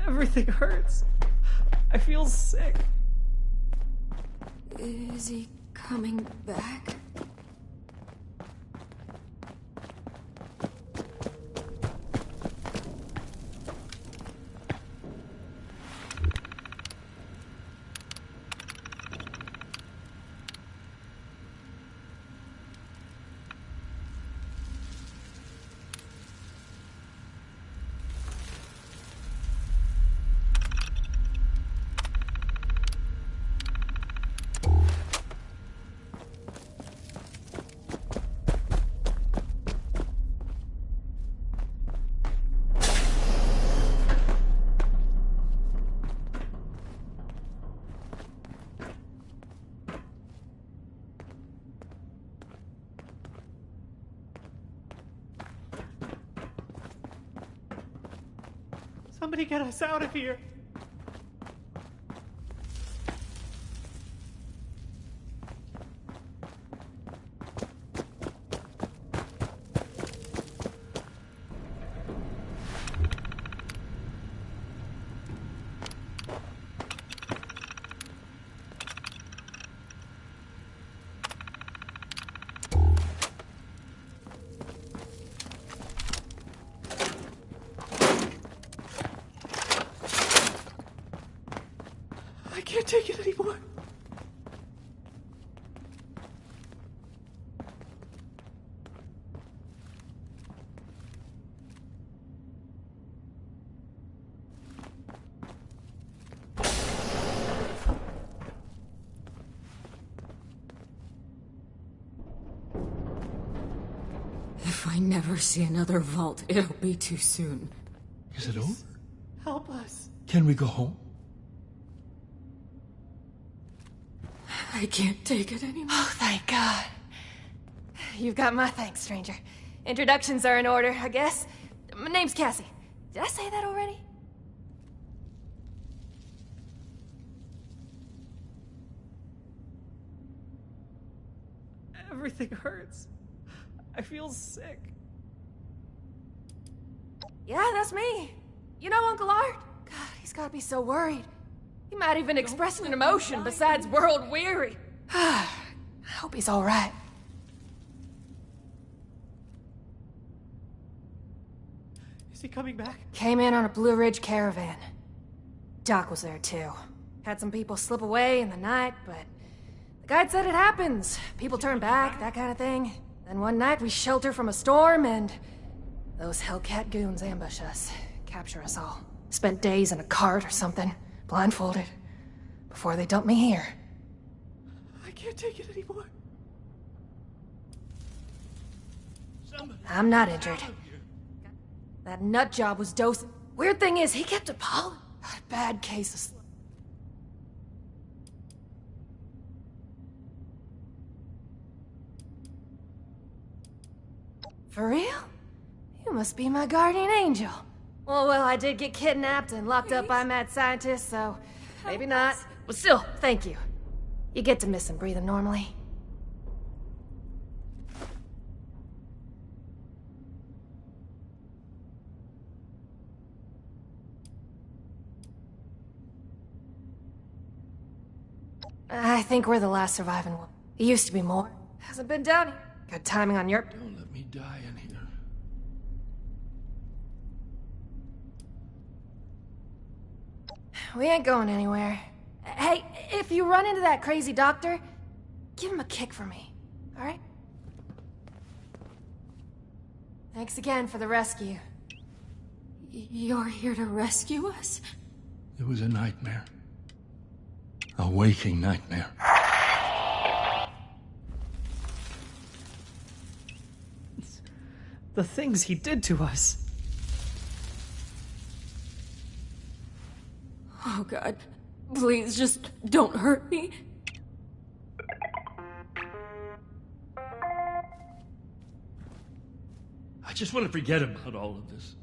F: Everything hurts. I feel sick.
C: Is he coming back?
F: Somebody get us out of here. I can't take it anymore.
N: If I never see another vault, it'll be too soon.
O: Is it over?
F: Help us.
O: Can we go home?
N: I can't take it anymore.
J: Oh, thank God. You've got my thanks, stranger. Introductions are in order, I guess. My name's Cassie. Did I say that already?
F: Everything hurts. I feel sick.
J: Yeah, that's me. You know Uncle Art? God, he's gotta be so worried. He might even express an emotion besides world weary. I hope he's all right.
F: Is he coming back?
J: Came in on a Blue Ridge caravan. Doc was there too. Had some people slip away in the night, but the guide said it happens. People turn back, that kind of thing. Then one night we shelter from a storm and those Hellcat goons ambush us, capture us all. Spent days in a cart or something, blindfolded, before they dump me here.
K: I can't take it anymore.
J: I'm not injured. That nut job was dosing. Weird thing is, he kept appalling. Bad case of For real? You must be my guardian angel. Well, I did get kidnapped and locked up by mad scientists, so maybe not. But still, thank you. You get to miss him breathing normally. I think we're the last surviving one. It used to be more. Hasn't been down here. Good timing on your...
K: Don't let me die in here.
J: We ain't going anywhere. Hey, if you run into that crazy doctor, give him a kick for me, alright? Thanks again for the rescue.
N: You're here to rescue us?
K: It was a nightmare. A waking nightmare.
O: The things he did to us.
N: Oh God, please just don't hurt me.
K: I just want to forget about all of this.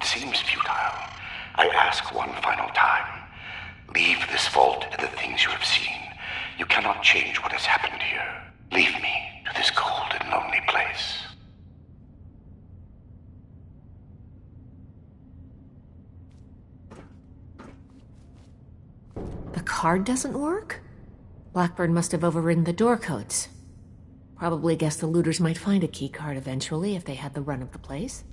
H: Seems futile. I ask one final time. Leave this vault and the things you have seen. You cannot change what has happened here. Leave me to this cold and lonely place.
F: The card doesn't work? Blackburn must have overridden the door codes. Probably guessed the looters might find a key card eventually if they had the run of the place.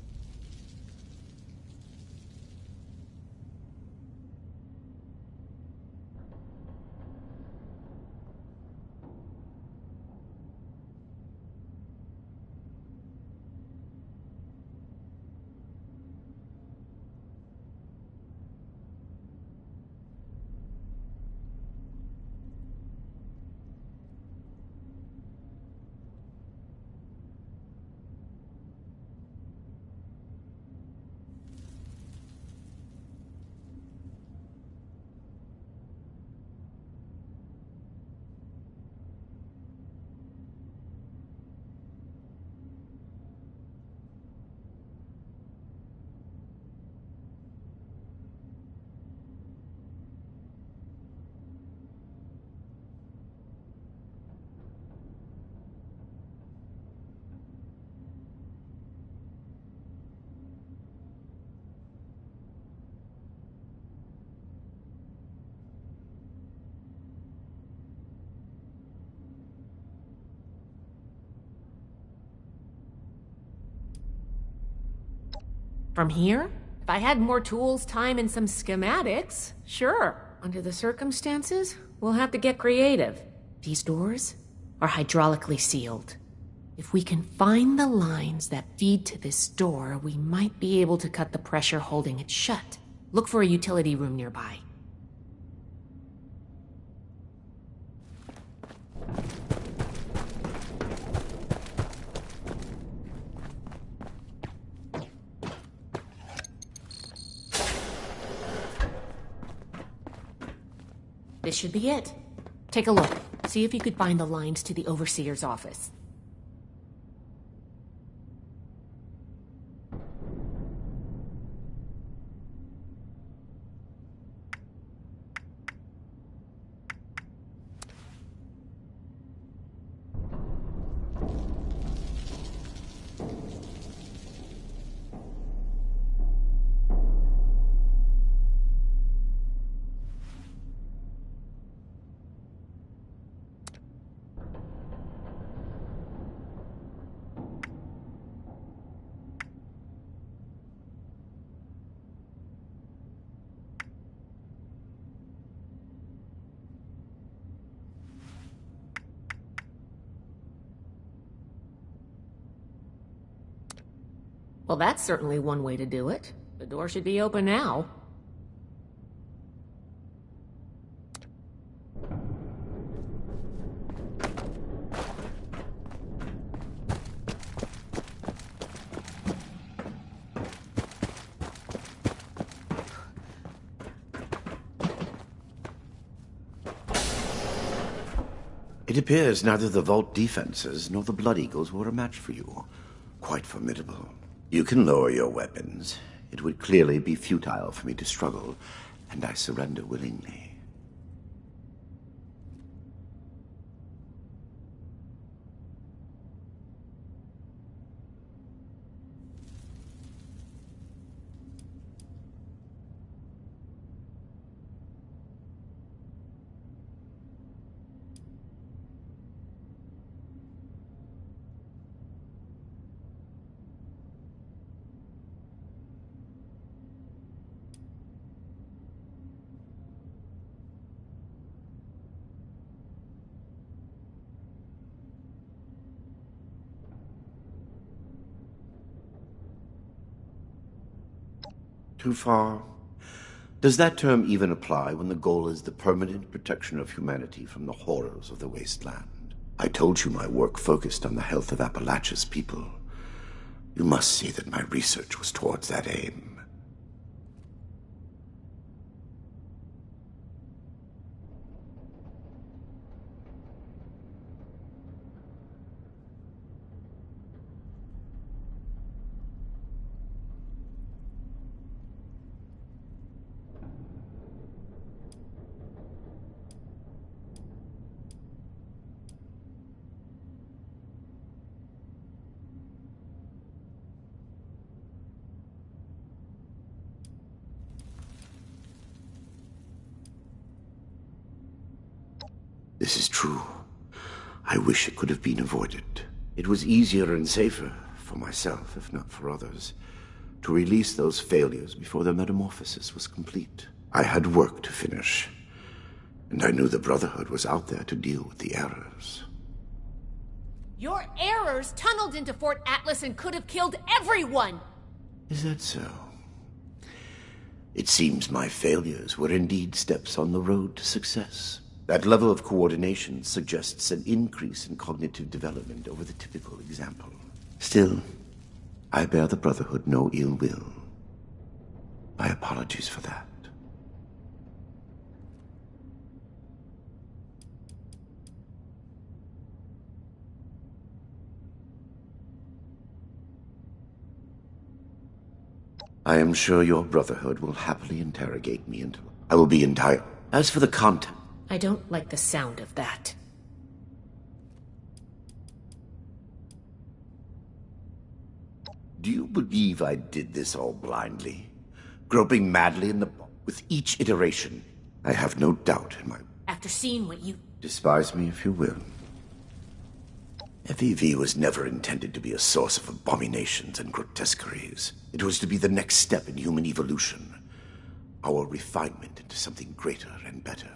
F: From here? If I had more tools, time, and some schematics, sure. Under the circumstances, we'll have to get creative. These doors are hydraulically sealed. If we can find the lines that feed to this door, we might be able to cut the pressure holding it shut. Look for a utility room nearby. This should be it. Take a look. See if you could find the lines to the Overseer's office. Well, that's certainly one way to do it. The door should be open now.
L: It appears neither the vault defenses nor the Blood Eagles were a match for you. Quite formidable. You can lower your weapons. It would clearly be futile for me to struggle, and I surrender willingly. Too far? Does that term even apply when the goal is the permanent protection of humanity from the horrors of the wasteland? I told you my work focused on the health of Appalachia's people. You must see that my research was towards that aim.
H: This is true. I wish it could have been avoided. It was easier and safer for myself, if not for others, to release those failures before their metamorphosis was complete. I had work to finish, and I knew the Brotherhood was out there to deal with the errors.
F: Your errors tunneled into Fort Atlas and could have killed everyone!
H: Is that so? It seems my failures were indeed steps on the road to success. That level of coordination suggests an increase in cognitive development over the typical example. Still, I bear the Brotherhood no ill will. My apologies for that. I am sure your Brotherhood will happily interrogate me until I will be entire. As for the content,
F: I don't like the sound of that.
H: do you believe I did this all blindly? Groping madly in the with each iteration? I have no doubt in my...
F: After seeing what you...
H: Despise me if you will. FEV was never intended to be a source of abominations and grotesqueries. It was to be the next step in human evolution. Our refinement into something greater and better.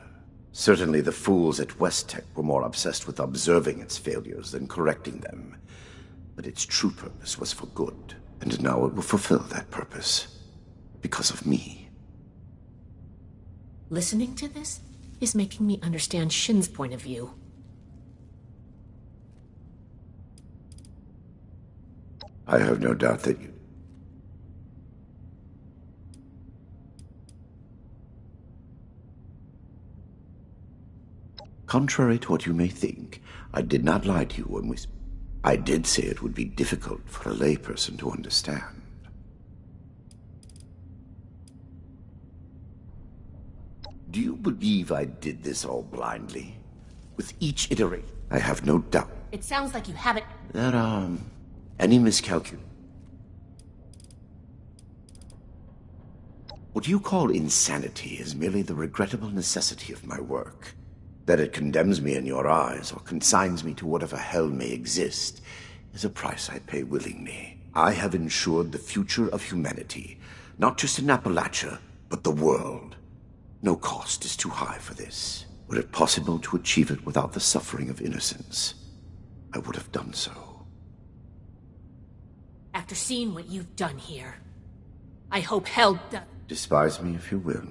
H: Certainly the fools at West Tech were more obsessed with observing its failures than correcting them. But its true purpose was for good, and now it will fulfill that purpose. Because of me.
F: Listening to this is making me understand Shin's point of view.
H: I have no doubt that you... Contrary to what you may think, I did not lie to you when we... I did say it would be difficult for a layperson to understand. Do you believe I did this all blindly? With each iteration? I have no doubt.
F: It sounds like you haven't...
H: That, any miscalculation. What you call insanity is merely the regrettable necessity of my work. That it condemns me in your eyes, or consigns me to whatever hell may exist, is a price I pay willingly. I have ensured the future of humanity, not just in Appalachia, but the world. No cost is too high for this. Were it possible to achieve it without the suffering of innocence, I would have done so.
F: After seeing what you've done here, I hope hell does...
H: Despise me if you will.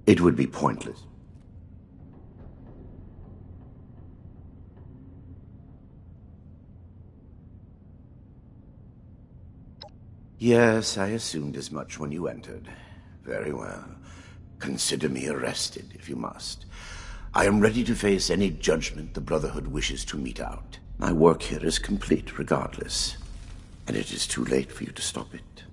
H: It would be pointless. Yes, I assumed as much when you entered. Very well. Consider me arrested, if you must. I am ready to face any judgment the Brotherhood wishes to mete out. My work here is complete, regardless. And it is too late for you to stop it.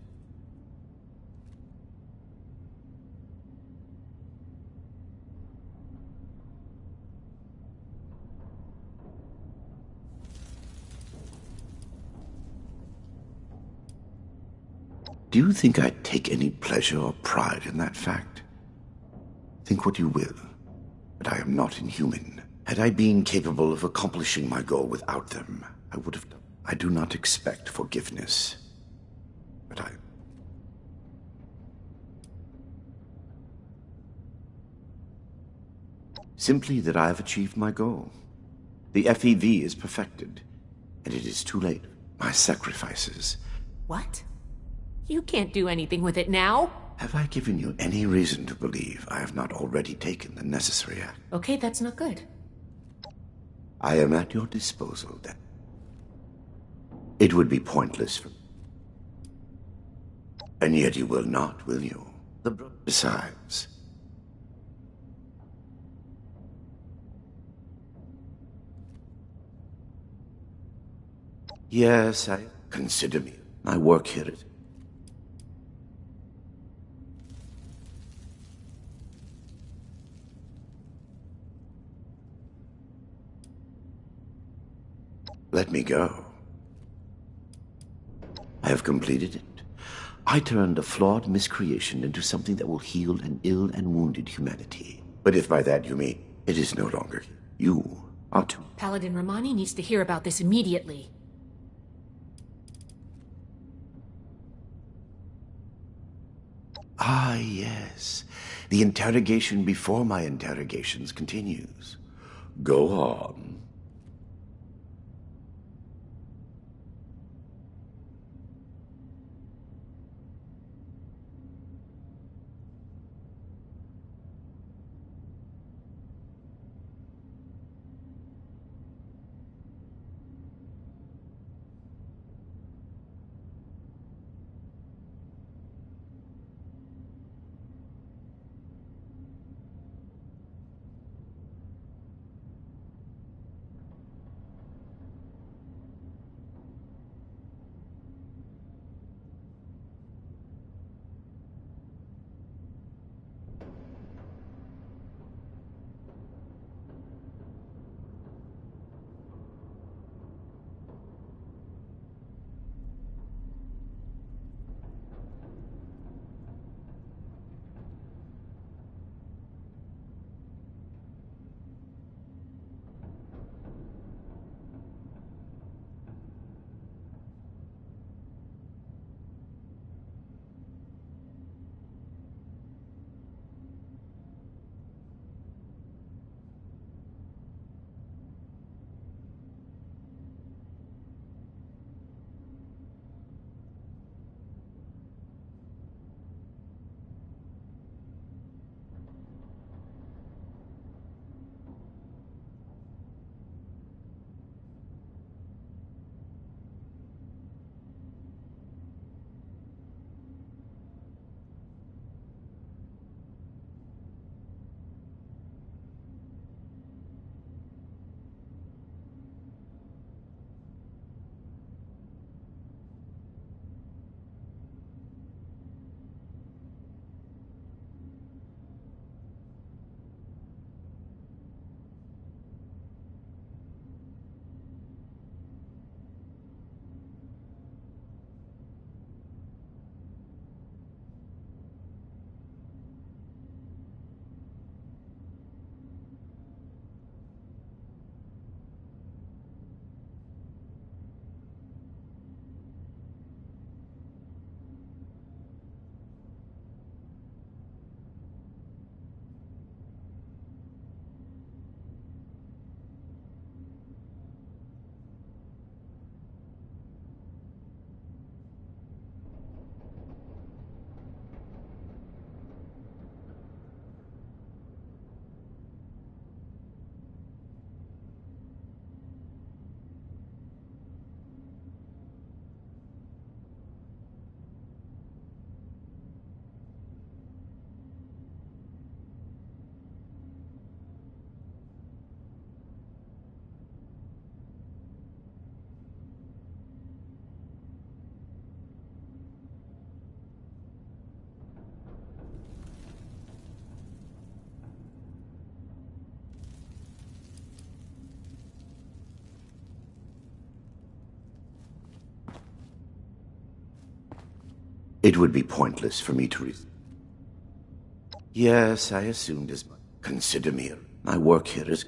H: Do you think I take any pleasure or pride in that fact? Think what you will, but I am not inhuman. Had I been capable of accomplishing my goal without them, I would have done. I do not expect forgiveness, but simply that I have achieved my goal. The FEV is perfected, and it is too late. My sacrifices...
F: What? You can't do anything with it now.
H: Have I given you any reason to believe I have not already taken the necessary act?
F: Okay, that's not good.
H: I am at your disposal, then. It would be pointless for... And yet you will not, will you? Besides... Yes, I... Consider me. My work here is...
L: Let me go. I have completed it. I turned a flawed miscreation into something that will heal an ill and wounded humanity. But if by that you mean it is no longer, you are to...
F: Paladin Romani needs to hear about this immediately.
L: Ah, yes. The interrogation before my interrogations continues. Go on. It would be pointless for me to Yes, I assumed as much. Consider me. My work here is...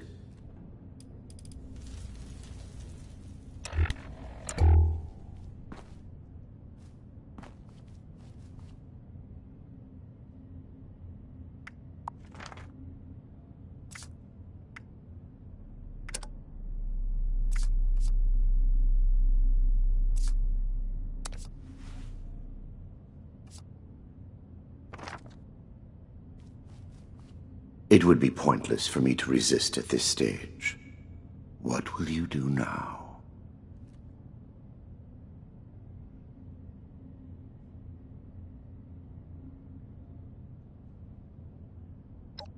L: It would be pointless for me to resist at this stage. What will you do now?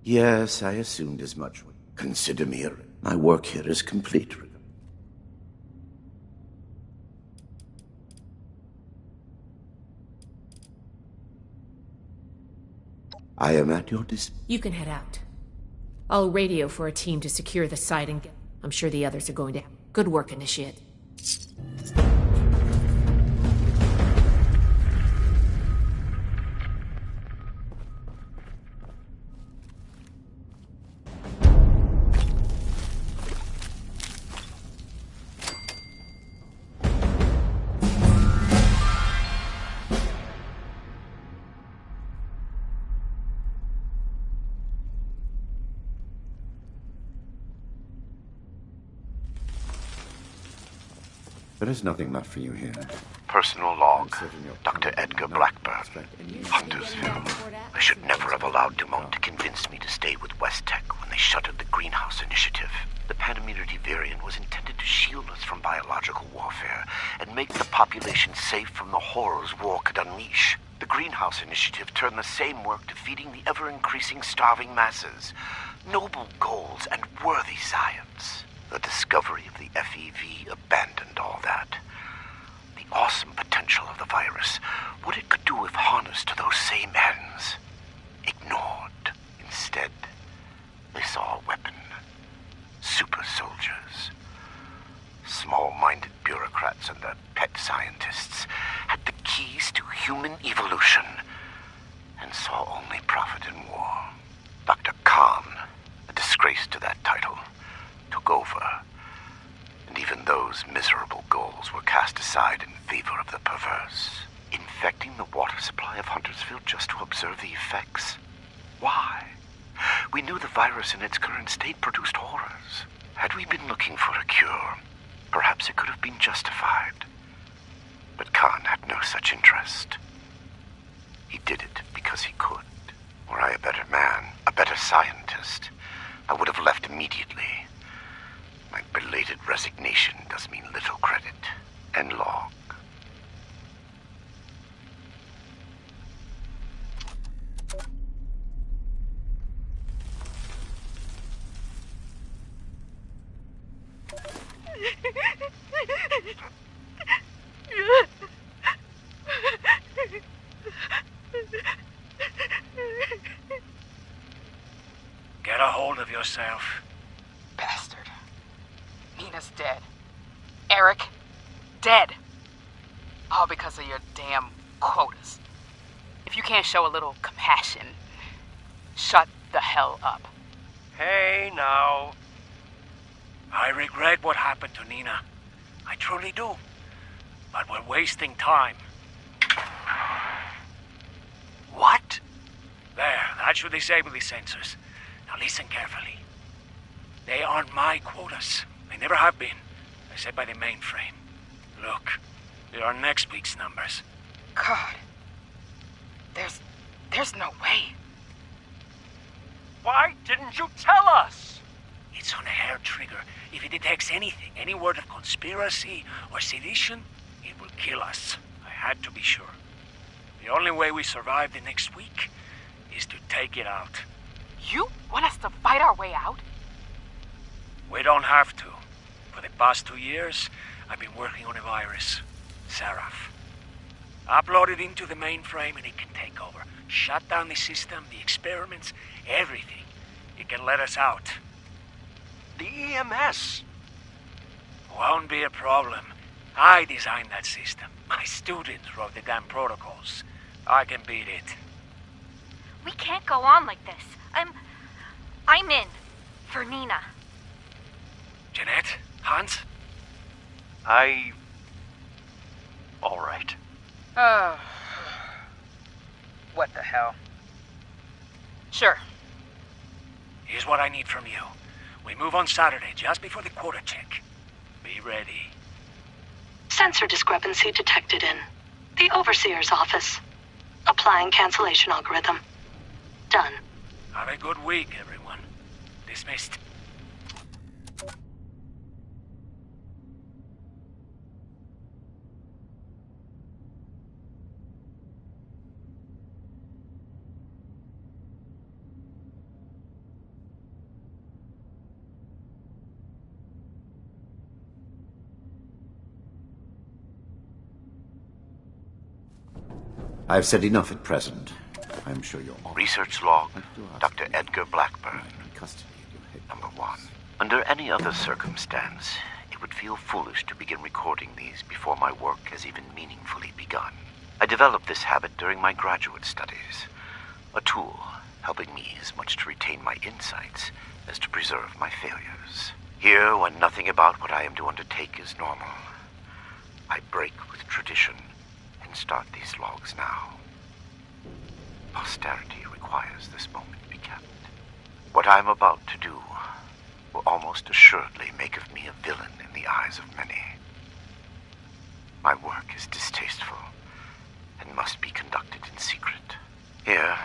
L: Yes, I assumed as much. Consider me. My work here is complete. I am at your disposal.
F: You can head out. I'll radio for a team to secure the site and get... I'm sure the others are going to... Good work, Initiate.
P: There is nothing left for you here.
H: Personal log, Dr. Edgar Blackburn, Huntersville. I should never have allowed Dumont to convince me to stay with West Tech when they shuttered the Greenhouse Initiative. The Panimmunity variant was intended to shield us from biological warfare and make the population safe from the horrors war could unleash. The Greenhouse Initiative turned the same work to feeding the ever-increasing starving masses. Noble goals and worthy science. The discovery of the FEV abandoned all that. The awesome potential of the virus, what it could do if harnessed to those same ends. Ignored. Instead, they saw a weapon. Super soldiers. Small-minded bureaucrats and their pet scientists had the keys to human evolution and saw only profit in war. Dr. Khan, a disgrace to that title, took over. And even those miserable goals were cast aside in favor of the perverse. Infecting the water supply of Huntersville just to observe the effects? Why? We knew the virus in its current state produced horrors. Had we been looking for a cure, perhaps it could have been justified. But Khan had no such interest. He did it because he could. Were I a better man, a better scientist, I would have left immediately. My belated resignation does me little credit. End log.
K: Get a hold of yourself.
I: Bastard. Nina's dead. Eric, dead. All because of your damn quotas. If you can't show a little compassion, shut the hell up.
K: Hey, now. I regret what happened to Nina. I truly do. But we're wasting time.
I: What?
K: There, that should disable the sensors. Now listen carefully. They aren't my quotas. They never have been. They're set by the mainframe. Look, they are next week's numbers.
I: God. There's no way.
K: Why didn't you tell us? It's on a hair trigger. If it detects anything, any word of conspiracy or sedition, it will kill us. I had to be sure. The only way we survive the next week is to take it out.
I: You want us to fight our way out?
K: We don't have to. For the past 2 years, I've been working on a virus, Seraph. Upload it into the mainframe and it can take over. Shut down the system, the experiments, everything. It can let us out.
Q: The EMS.
K: Won't be a problem. I designed that system. My students wrote the damn protocols. I can beat it.
M: We can't go on like this. I'm in. For Nina.
K: Jeanette? Hans?
Q: All right.
I: What the hell? Sure.
K: Here's what I need from you. We move on Saturday, just before the quota check. Be ready.
R: Sensor discrepancy detected in the Overseer's office. Applying cancellation algorithm. Done.
K: Have a good week, everyone. Dismissed.
P: I've said enough at present. I'm sure you're all...
H: Research log, Dr. Edgar Blackburn. Number 1. Under any other circumstance, it would feel foolish to begin recording these before my work has even meaningfully begun. I developed this habit during my graduate studies. A tool helping me as much to retain my insights as to preserve my failures. Here, when nothing about what I am to undertake is normal, I break with tradition and start these logs now. Posterity requires this moment be kept. What I am about to do will almost assuredly make of me a villain in the eyes of many. My work is distasteful and must be conducted in secret. Here,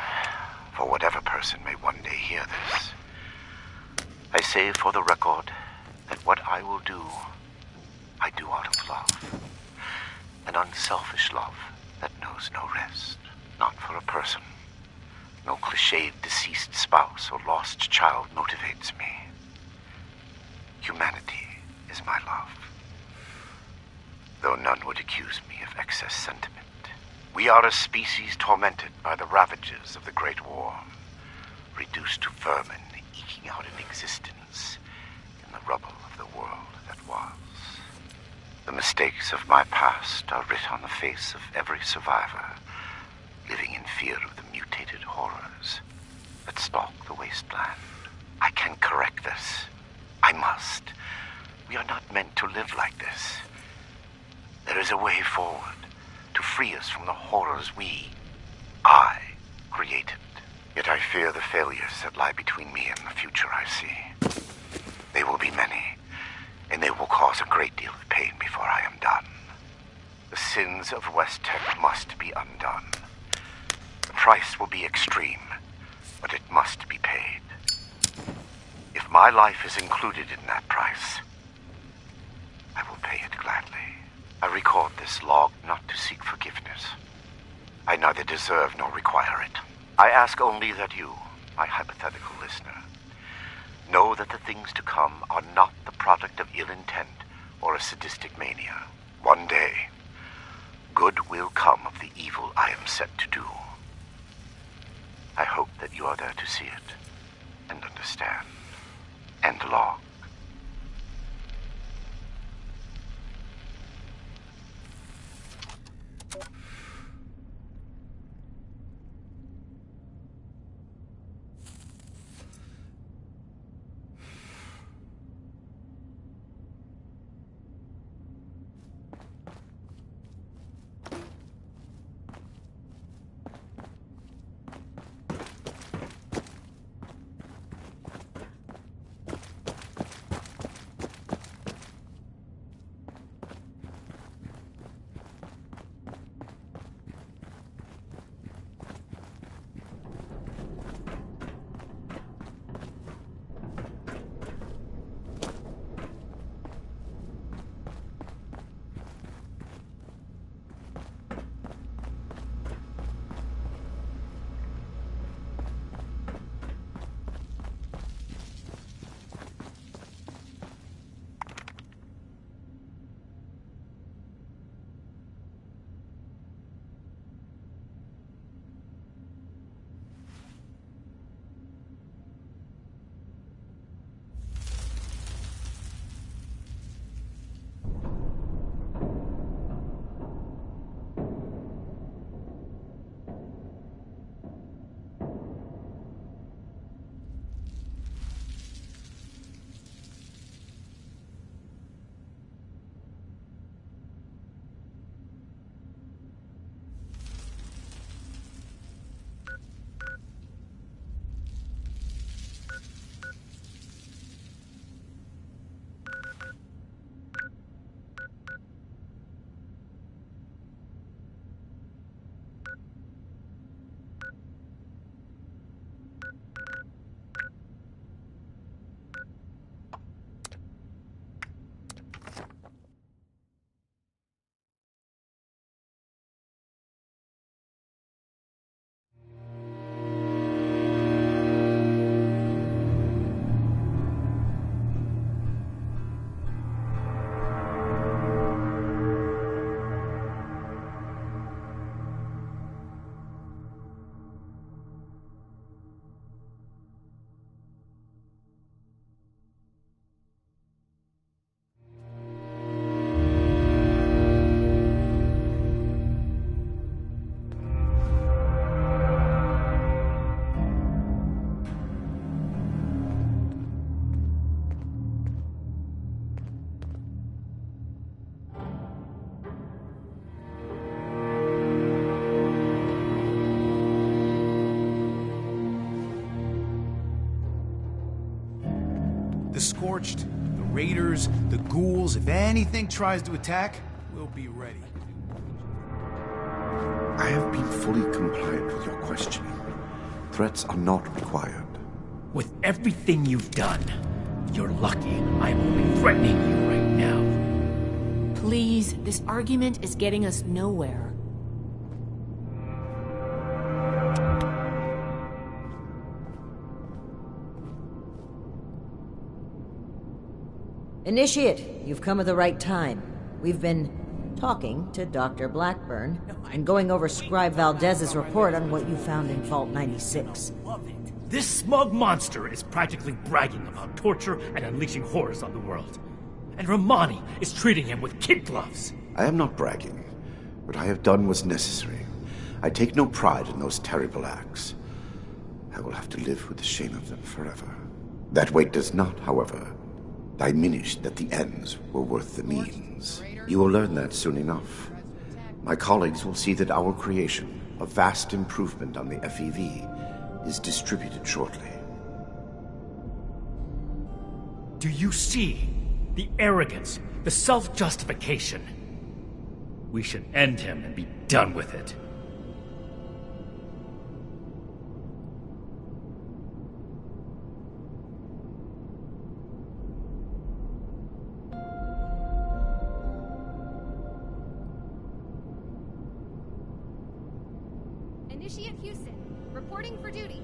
H: for whatever person may one day hear this, I say for the record that what I will do, I do out of love. An unselfish love that knows no rest. Not for a person. No cliched deceased spouse or lost child motivates me. Humanity is my love. Though none would accuse me of excess sentiment. We are a species tormented by the ravages of the Great War, reduced to vermin eking out an existence in the rubble of the world that was. The mistakes of my past are writ on the face of every survivor, living in fear of the mutated horrors that stalk the wasteland. I can correct this. I must. We are not meant to live like this. There is a way forward to free us from the horrors I created. Yet I fear the failures that lie between me and the future I see. They will be many, and they will cause a great deal of pain before I am done. The sins of West Tech must be undone. The price will be extreme, but it must be paid. If my life is included in that price, I will pay it gladly. I record this log not to seek forgiveness. I neither deserve nor require it. I ask only that you, my hypothetical listener, know that the things to come are not the product of ill intent or a sadistic mania. One day, good will come of the evil I am set to do. I hope that you are there to see it and understand. End log.
S: The Scorched, the Raiders, the ghouls, if anything tries to attack, We'll be ready.
P: I have been fully compliant with your questioning. Threats are not required.
K: With everything you've done, you're lucky I'm only threatening you right now.
F: Please, this argument is getting us nowhere.
T: Initiate, you've come at the right time. We've been talking to Dr. Blackburn and going over Scribe Valdez's report on what you found in Vault 96.
K: This smug monster is practically bragging about torture and unleashing horrors on the world. And Romani is treating him with kid gloves.
P: I am not bragging. What I have done was necessary. I take no pride in those terrible acts. I will have to live with the shame of them forever. That weight does not, however, diminish that the ends were worth the means. You will learn that soon enough. My colleagues will see that our creation, a vast improvement on the FEV, is distributed shortly.
K: Do you see the arrogance, the self-justification? We should end him and be done with it.
C: Initiate Houston, reporting for duty.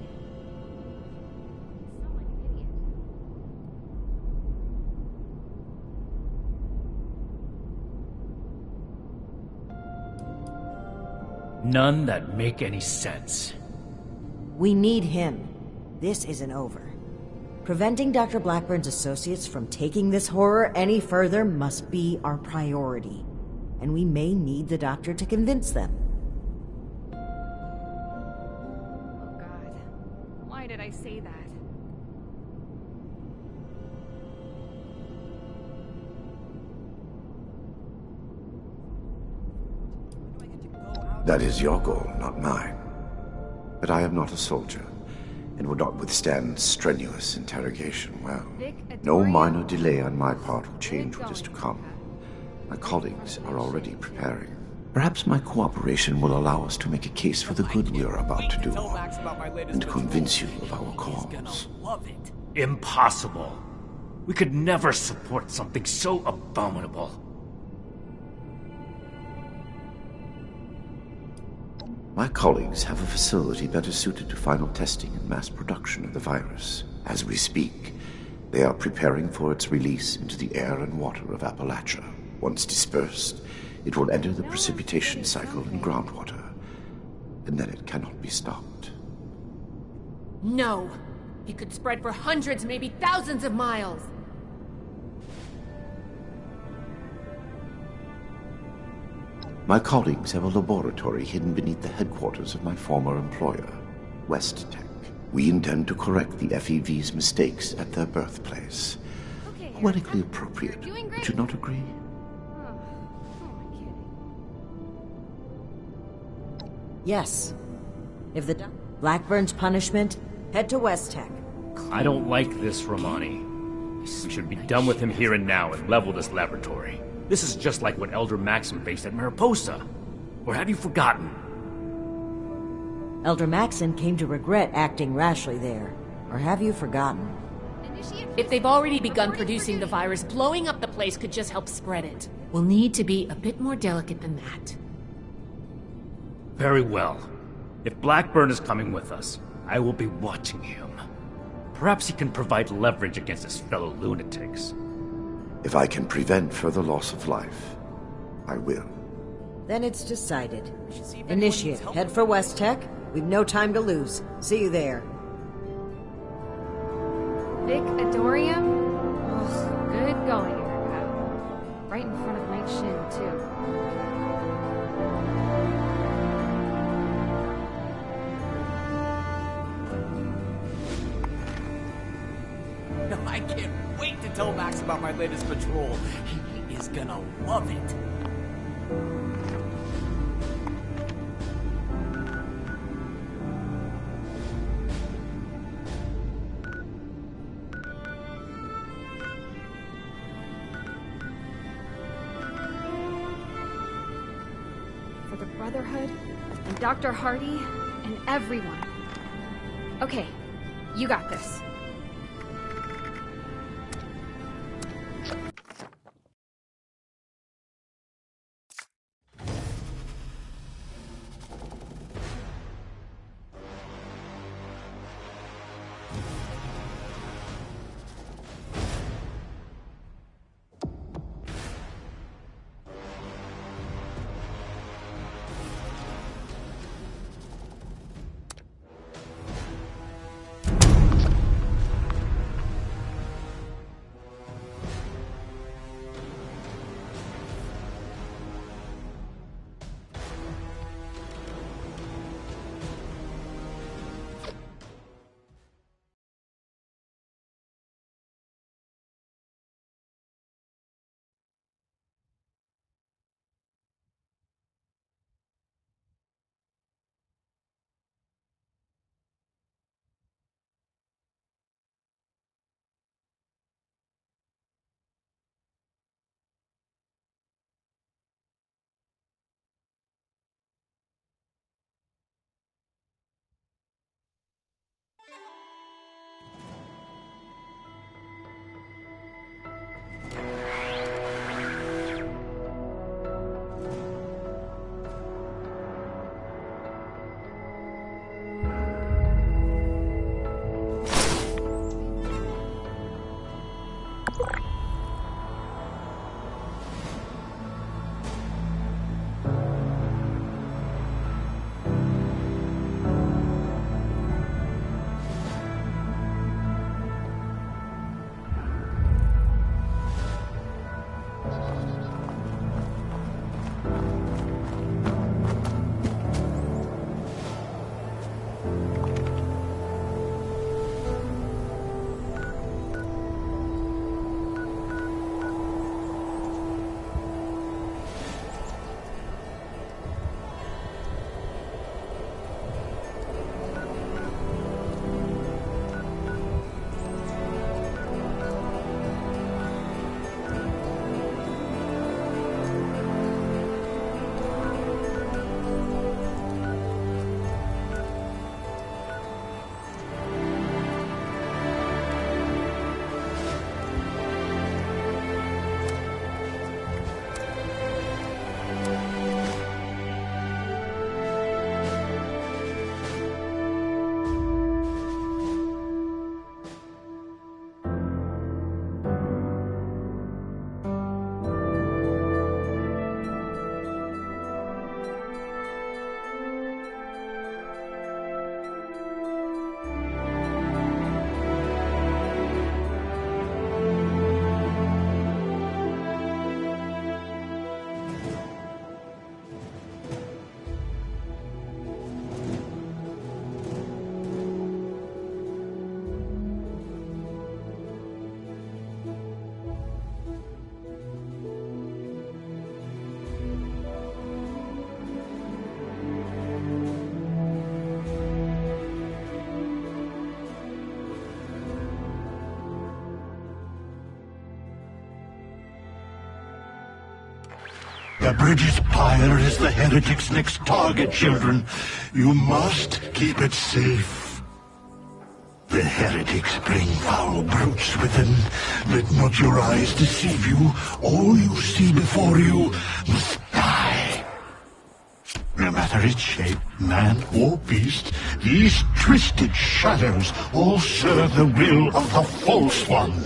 K: None that make any sense.
T: We need him. This isn't over. Preventing Dr. Blackburn's associates from taking this horror any further must be our priority. And we may need the doctor to convince them.
C: Oh God. Why did I say that?
P: That is your goal, not mine. But I am not a soldier, and would not withstand strenuous interrogation well. No minor delay on my part will change what is to come. My colleagues are already preparing. Perhaps my cooperation will allow us to make a case for the good we are about to do, and convince you of our cause.
K: Impossible. We could never support something so abominable.
P: My colleagues have a facility better suited to final testing and mass production of the virus. As we speak, they are preparing for its release into the air and water of Appalachia. Once dispersed, it will enter the precipitation cycle in groundwater, and then it cannot be stopped.
F: No! It could spread for hundreds, maybe thousands of miles!
P: My colleagues have a laboratory hidden beneath the headquarters of my former employer, West Tech. We intend to correct the FEV's mistakes at their birthplace. Poetically appropriate, would you not agree?
T: Yes. If the Blackburn's punishment, head to West Tech.
K: I don't like this, Romani. We should be done with him here and now and level this laboratory. This is just like what Elder Maxim faced at Mariposa. Or have you forgotten?
T: Elder Maxim came to regret acting rashly there. Or have you forgotten?
F: If they've already begun producing the virus, blowing up the place could just help spread it. We'll need to be a bit more delicate than that.
K: Very well. If Blackburn is coming with us, I will be watching him. Perhaps he can provide leverage against his fellow lunatics.
P: If I can prevent further loss of life, I will.
T: Then it's decided. Initiate, head for West Tech. We've no time to lose. See you there.
C: Vic Adorium? Ugh, good going, Erica. Right in front of Mike's shin, too.
S: No, I can't wait to tell Max about my latest patrol. He is gonna love it.
C: Brotherhood, and Dr. Hardy, and everyone. Okay, you got this.
U: The Bridges Pyre is the heretic's next target, children. You must keep it safe. The heretics bring foul brutes with them. Let not your eyes deceive you. All you see before you must die. No matter its shape, man or beast, these twisted shadows all serve the will of the False One.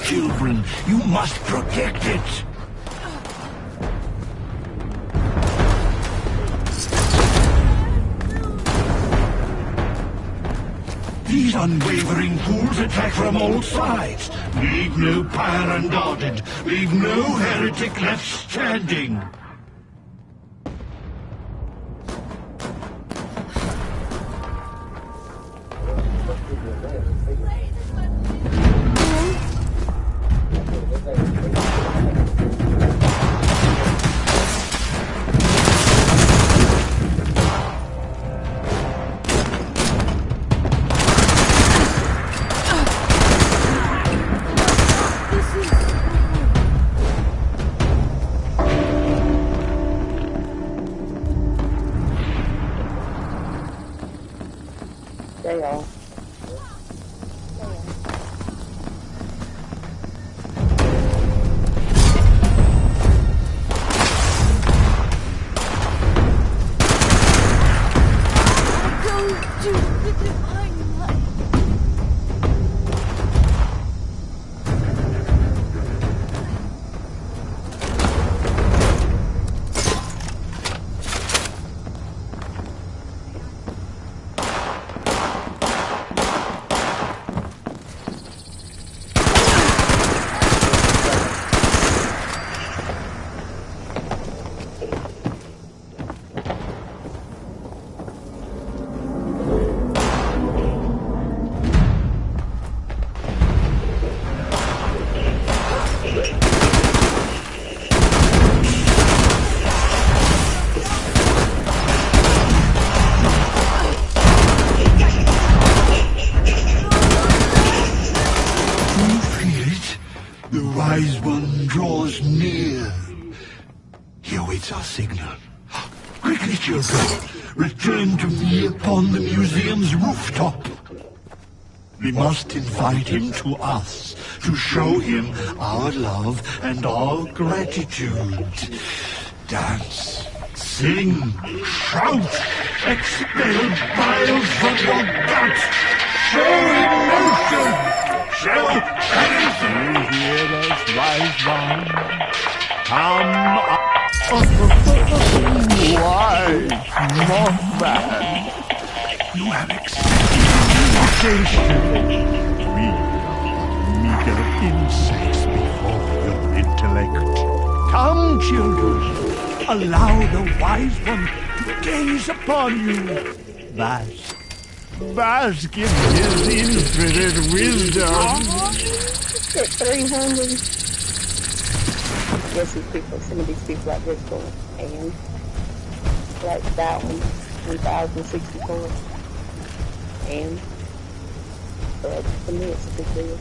U: Children, you must protect it. These unwavering fools attack from all sides. Leave no pyre unguarded. Leave no heretic left standing.
A: They are.
U: Wise one draws near. He awaits our signal. Quickly, children, return to me upon the museum's rooftop. We must invite him to us to show him our love and our gratitude. Dance, sing, shout, expel bile from your gut. Show emotion. Show anything. You hear us, wise one? Come up. Wise Mothman. You have accepted the invitation. We are meager insects before your intellect. Come, children. Allow the wise one to gaze upon you. Bask in his infinite wisdom.
A: 300. Yes, these people, some of these people out there going, and like that one, 1,064. And, but for me, it's a big deal.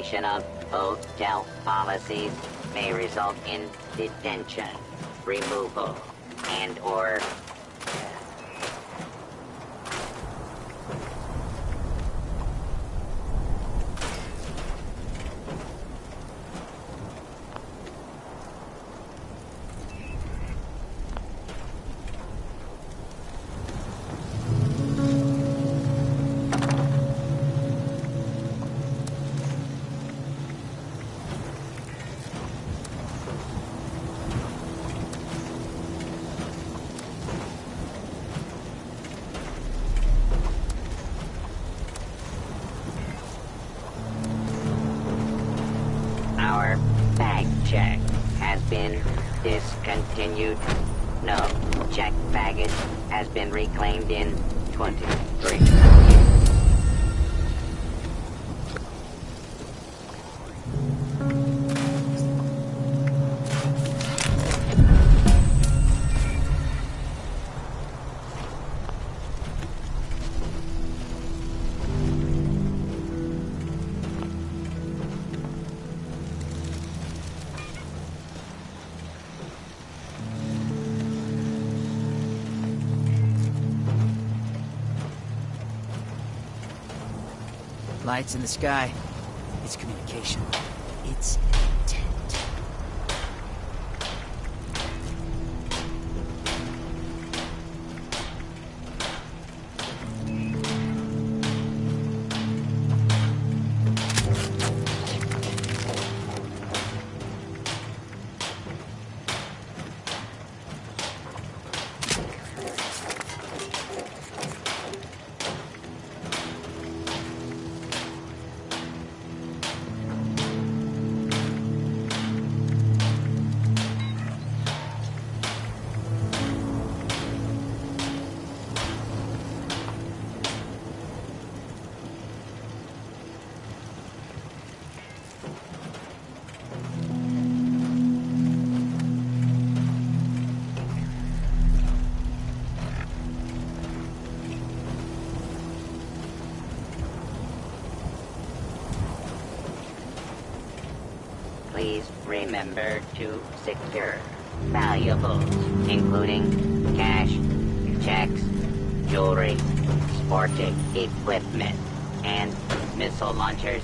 B: violation of hotel policies may result in detention, removal, and/or our bag check has been discontinued. No, checked baggage has been reclaimed in 23.
D: Lights in the sky. It's communication. It's intent. Please remember to secure valuables, including cash, checks, jewelry, sporting equipment, and missile launchers.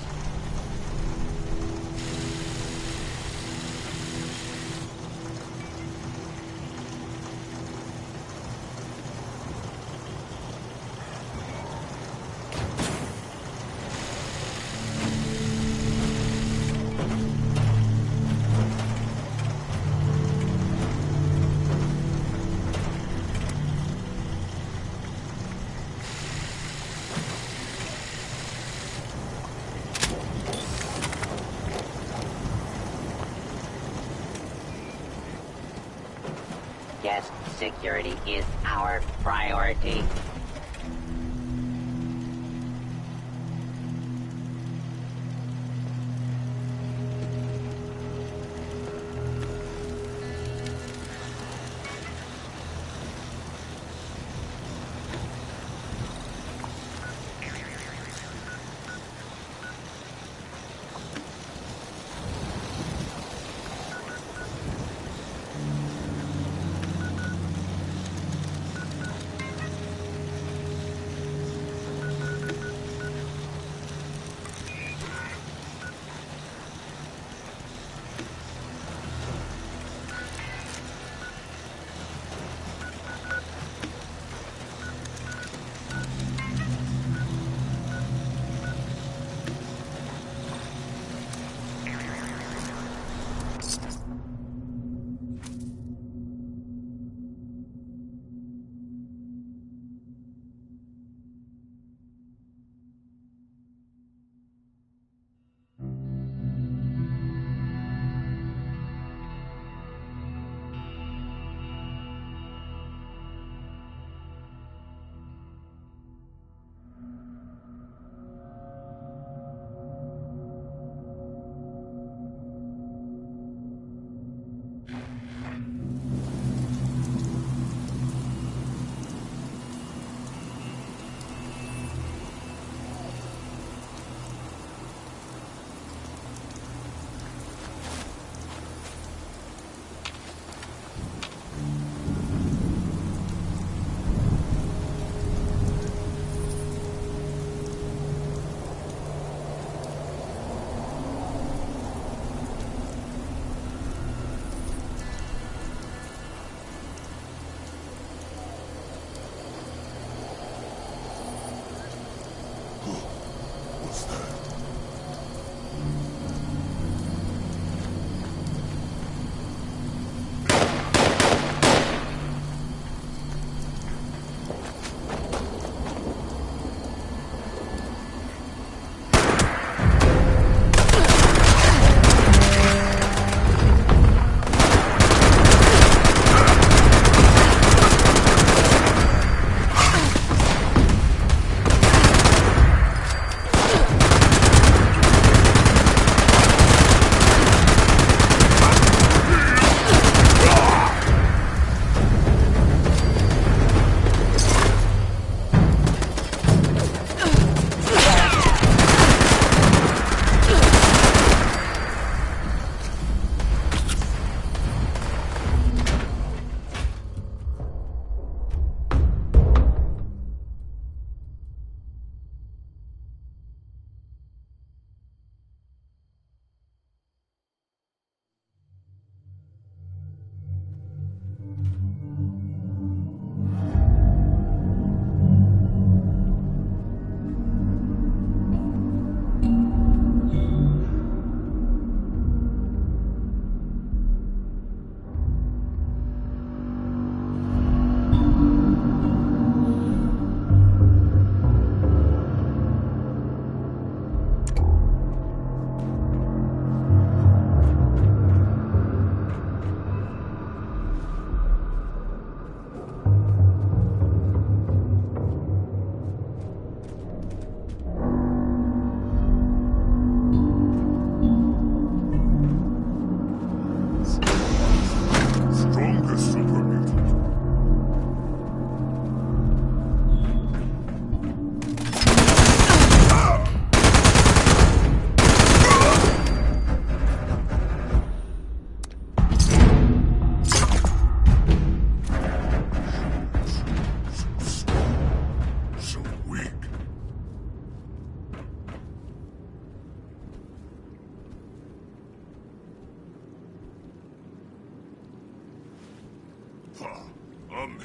D: Guest security is our priority.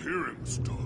U: hearing stuff.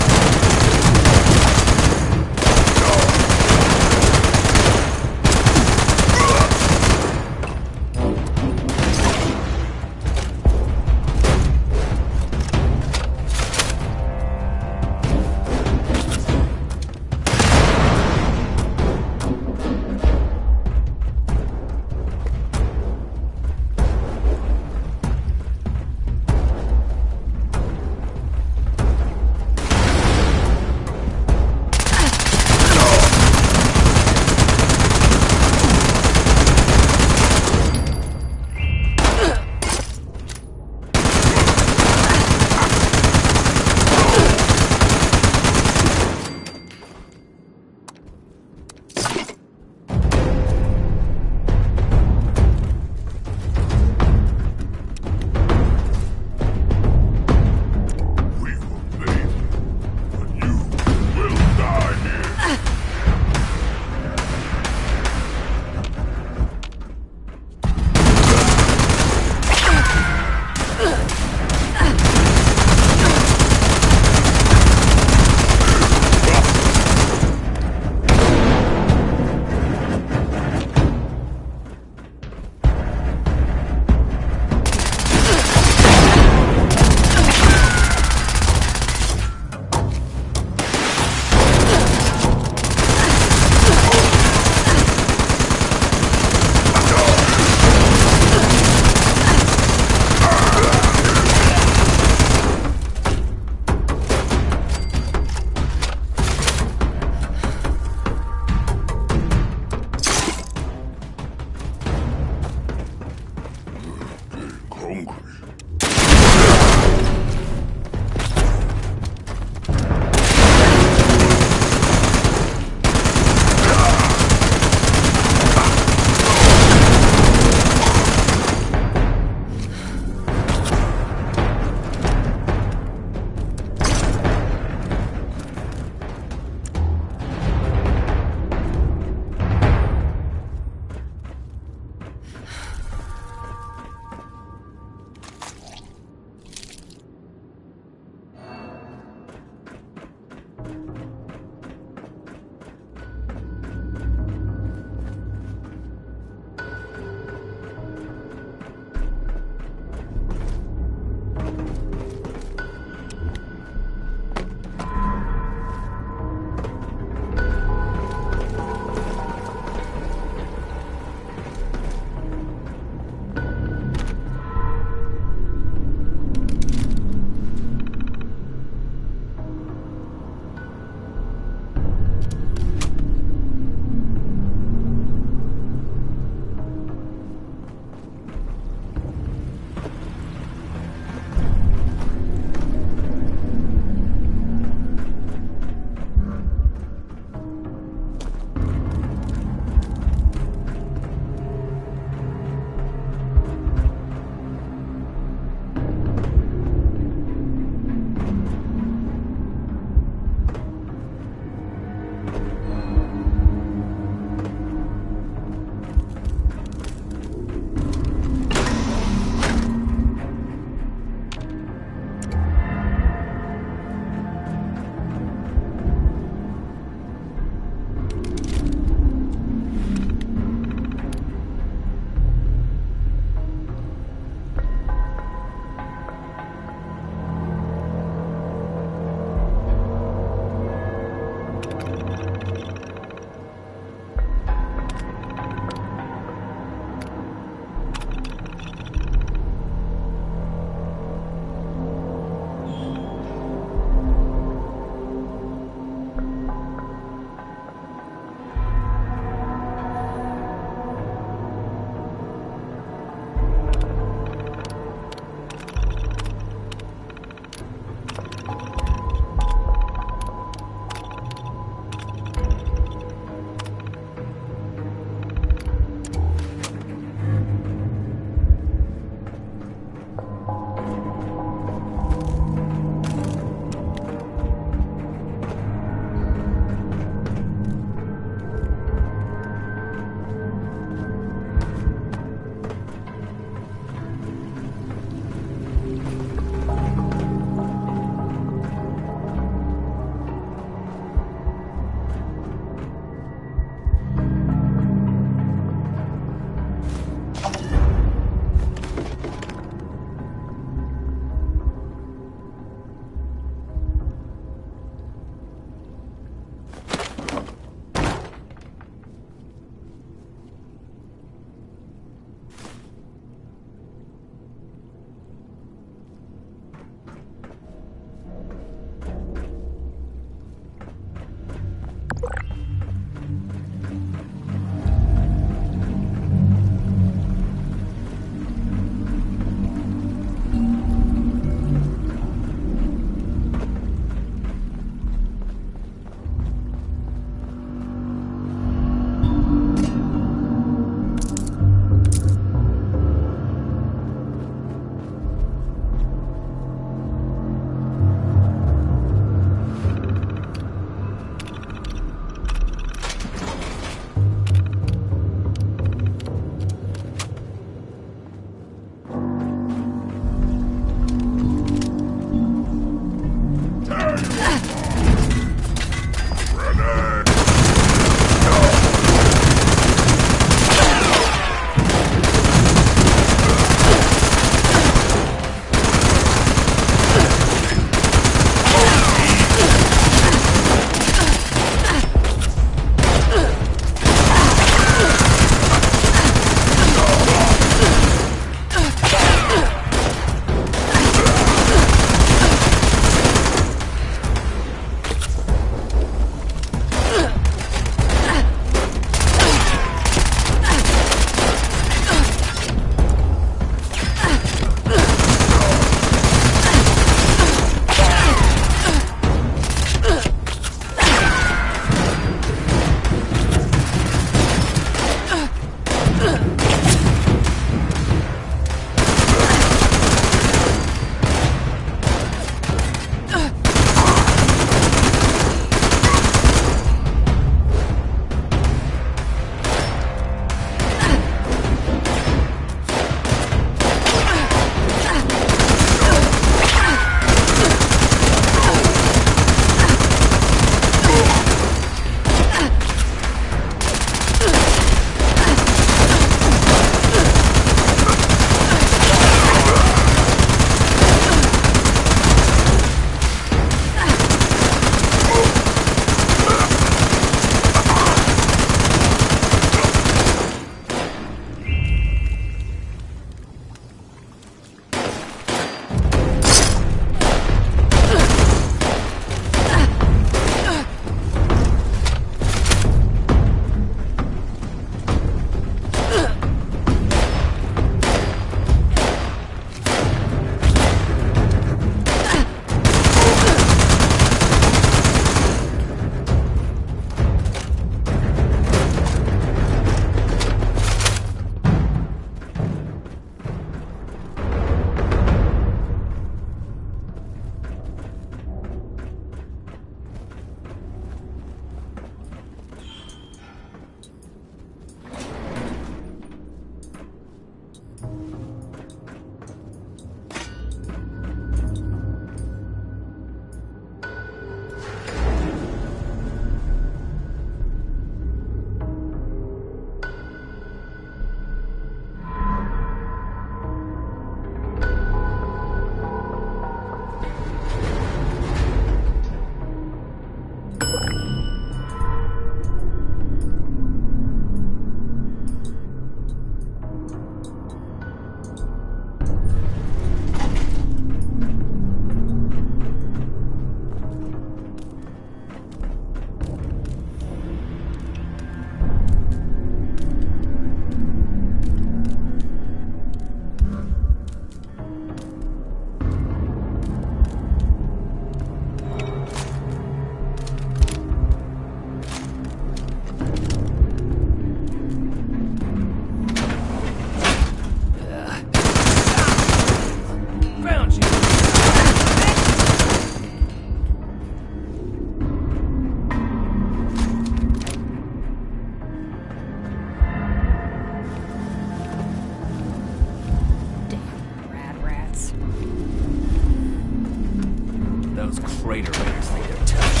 S: traitor raiders think they're tough.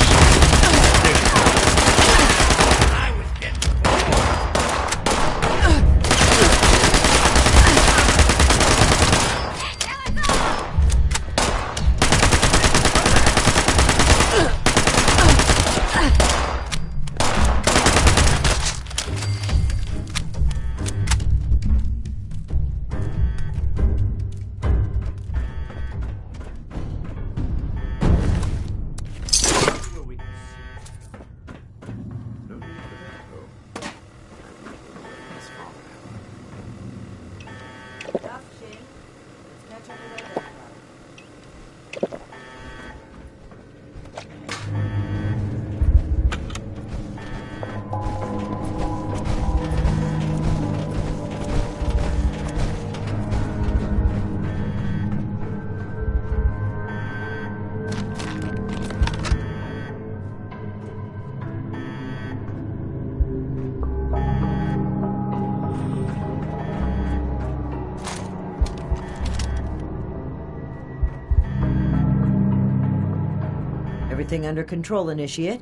S: I was getting
T: Everything under control, Initiate.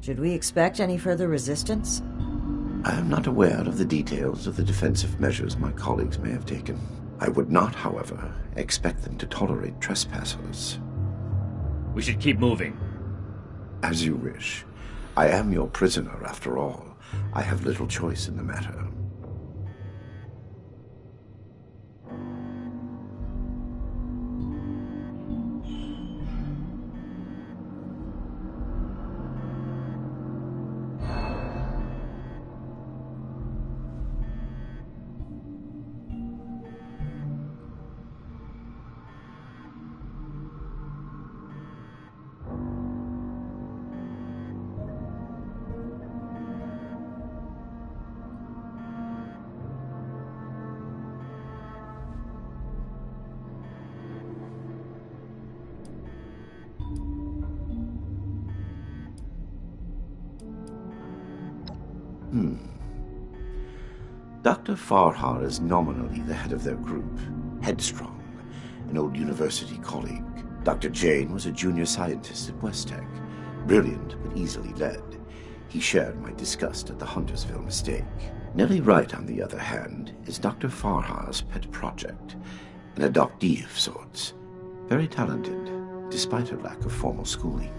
T: Should we expect any further resistance?
P: I am not aware of the details of the defensive measures my colleagues may have taken. I would not, however, expect them to tolerate trespassers.
G: We should keep moving.
P: As you wish. I am your prisoner, after all. I have little choice in the matter. Dr. Farhar is nominally the head of their group, Headstrong, an old university colleague. Dr. Jane was a junior scientist at West Tech, brilliant but easily led. He shared my disgust at the Huntersville mistake. Nellie Wright, on the other hand, is Dr. Farhar's pet project, an adoptee of sorts. Very talented, despite her lack of formal schooling.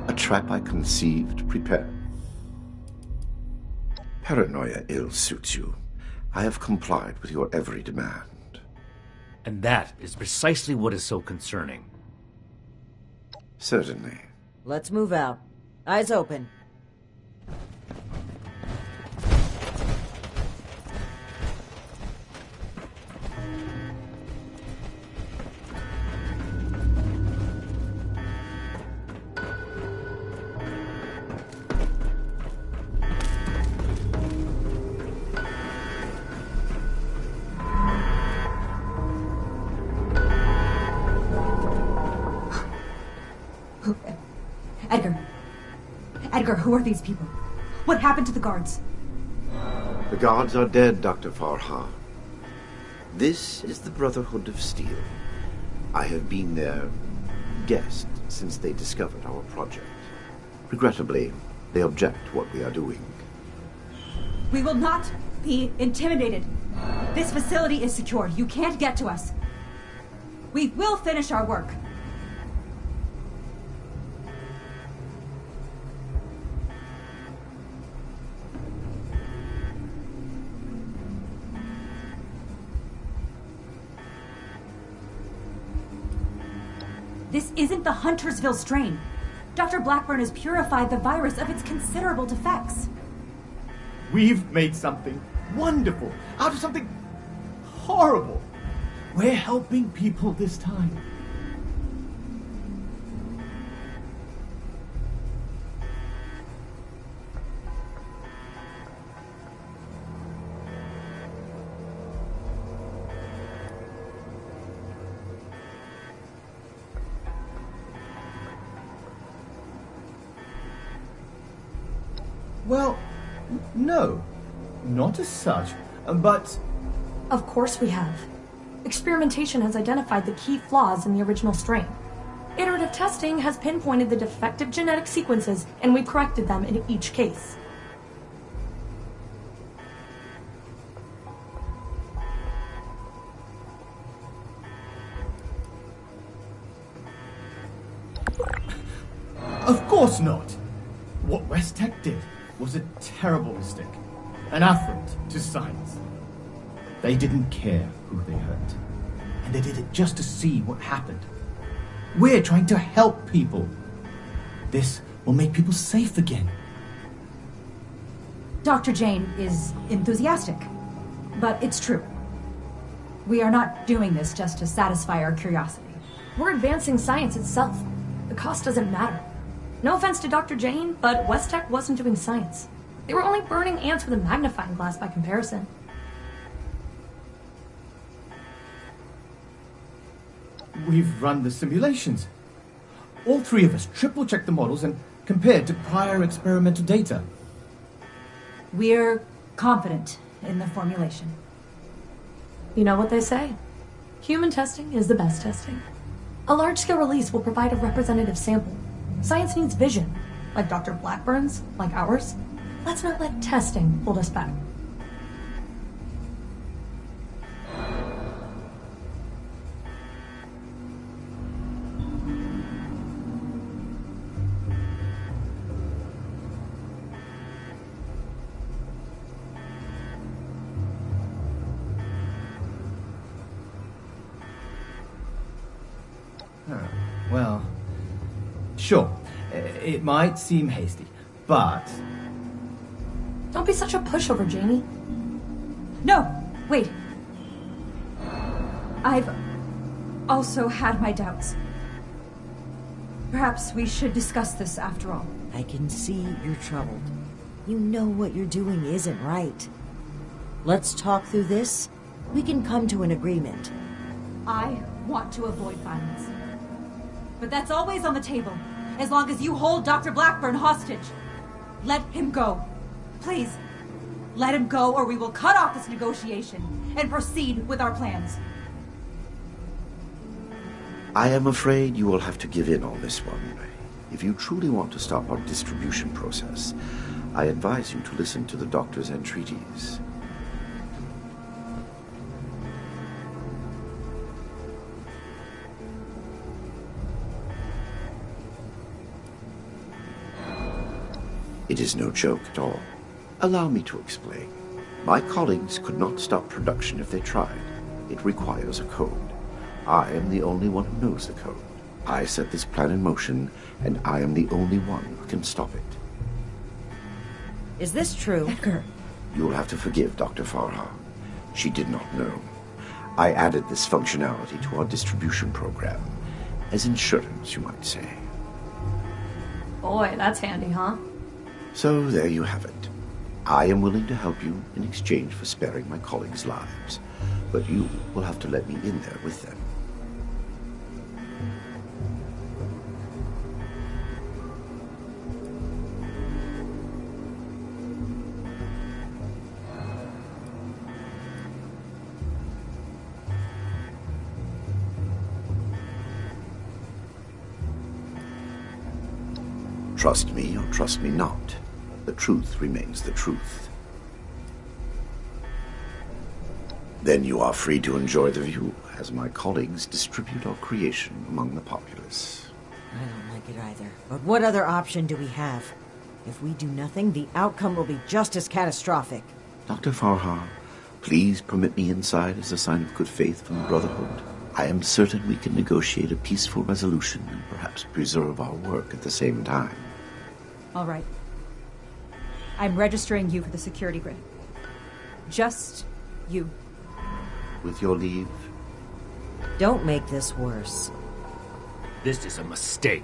P: A trap I conceived, prepared. Paranoia ill suits you. I have complied with your every demand.
G: And that is precisely what is so concerning.
P: Certainly.
T: Let's move out. Eyes open.
V: Edgar, who are these people? What happened to the guards?
P: The guards are dead, Dr. Farhar. This is the Brotherhood of Steel. I have been their guest since they discovered our project. Regrettably, they object to what we are doing.
V: We will not be intimidated. This facility is secure. You can't get to us. We will finish our work. This isn't the Huntersville strain. Dr. Blackburn has purified the virus of its considerable defects.
S: We've made something wonderful out of something horrible. We're helping people this time. Well, no, not as such, but...
V: Of course we have. Experimentation has identified the key flaws in the original strain. Iterative testing has pinpointed the defective genetic sequences, and we've corrected them in each case.
S: Of course not! What West Tech did was a terrible mistake, an affront to science. They didn't care who they hurt, and they did it just to see what happened. We're trying to help people. This will make people safe again.
E: Dr. Jane is enthusiastic, but it's true. We are not doing this just to satisfy our curiosity.
V: We're advancing science itself. The cost doesn't matter. No offense to Dr. Jane, but West Tech wasn't doing science. They were only burning ants with a magnifying glass by comparison.
S: We've run the simulations. All three of us triple-checked the models and compared to prior experimental data.
E: We're confident in the formulation.
V: You know what they say. Human testing is the best testing. A large-scale release will provide a representative sample. Science needs vision, like Dr. Blackburn's, like ours. Let's not let testing hold us back.
S: Well, sure, it might seem hasty, but...
V: Don't be such a pushover, Jamie.
E: No, wait. I've also had my doubts. Perhaps we should discuss this after all.
T: I can see you're troubled. You know what you're doing isn't right. Let's talk through this. We can come to an agreement.
E: I want to avoid violence. But that's always on the table, as long as you hold Dr. Blackburn hostage. Let him go. Please, let him go, or we will cut off this negotiation and proceed with our plans.
P: I am afraid you will have to give in on this one. If you truly want to stop our distribution process, I advise you to listen to the doctor's entreaties. It is no joke at all. Allow me to explain. My colleagues could not stop production if they tried. It requires a code. I am the only one who knows the code. I set this plan in motion, and I am the only one who can stop it.
T: Is this true?
E: Edgar.
P: You will have to forgive Dr. Farha. She did not know. I added this functionality to our distribution program. As insurance, you might say.
V: Boy, that's handy, huh?
P: So there you have it. I am willing to help you in exchange for sparing my colleagues' lives, but you will have to let me in there with them. Trust me or trust me not, the truth remains the truth. Then you are free to enjoy the view as my colleagues distribute our creation among the populace.
T: I don't like it either. But what other option do we have? If we do nothing, the outcome will be just as catastrophic.
P: Dr. Farha, please permit me inside as a sign of good faith from the Brotherhood. I am certain we can negotiate a peaceful resolution and perhaps preserve our work at the same time.
E: All right. I'm registering you for the security grid. Just you.
P: With your leave?
T: Don't make this worse.
G: This is a mistake.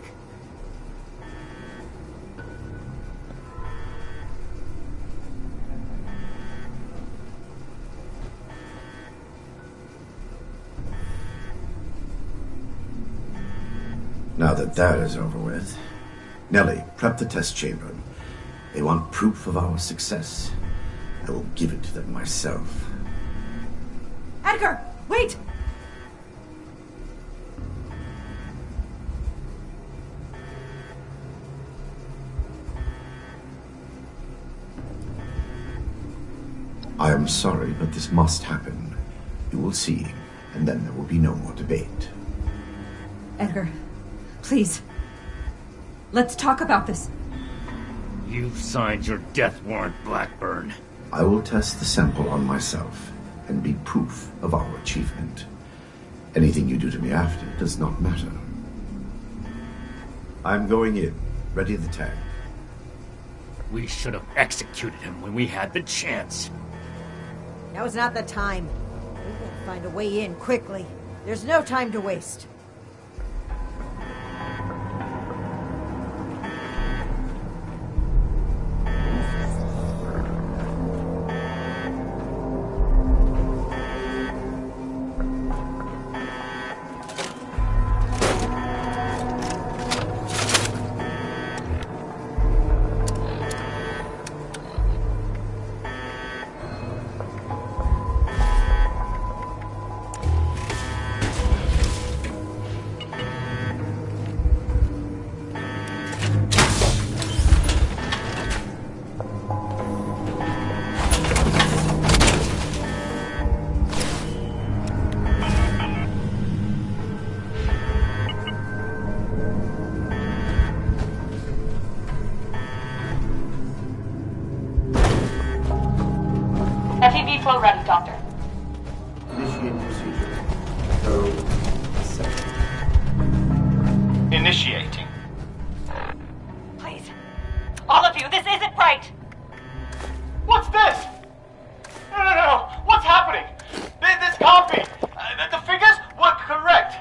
P: Now that that is over with, Nellie, prep the test chamber. They want proof of our success. I will give it to them myself.
E: Edgar, wait!
P: I am sorry, but this must happen. You will see, and then there will be no more debate.
E: Edgar, please. Let's talk about this.
G: You've signed your death warrant, Blackburn.
P: I will test the sample on myself and be proof of our achievement. Anything you do to me after does not matter. I'm going in. Ready the tag.
G: We should have executed him when we had the chance.
T: Now is not the time. We gotta find a way in quickly. There's no time to waste.
V: FEV flow ready, Doctor.
P: Initiate procedure. Code 7.
J: Initiating.
V: Please. All of you, this isn't right!
J: What's this? No. What's happening? This can't be. The figures were correct.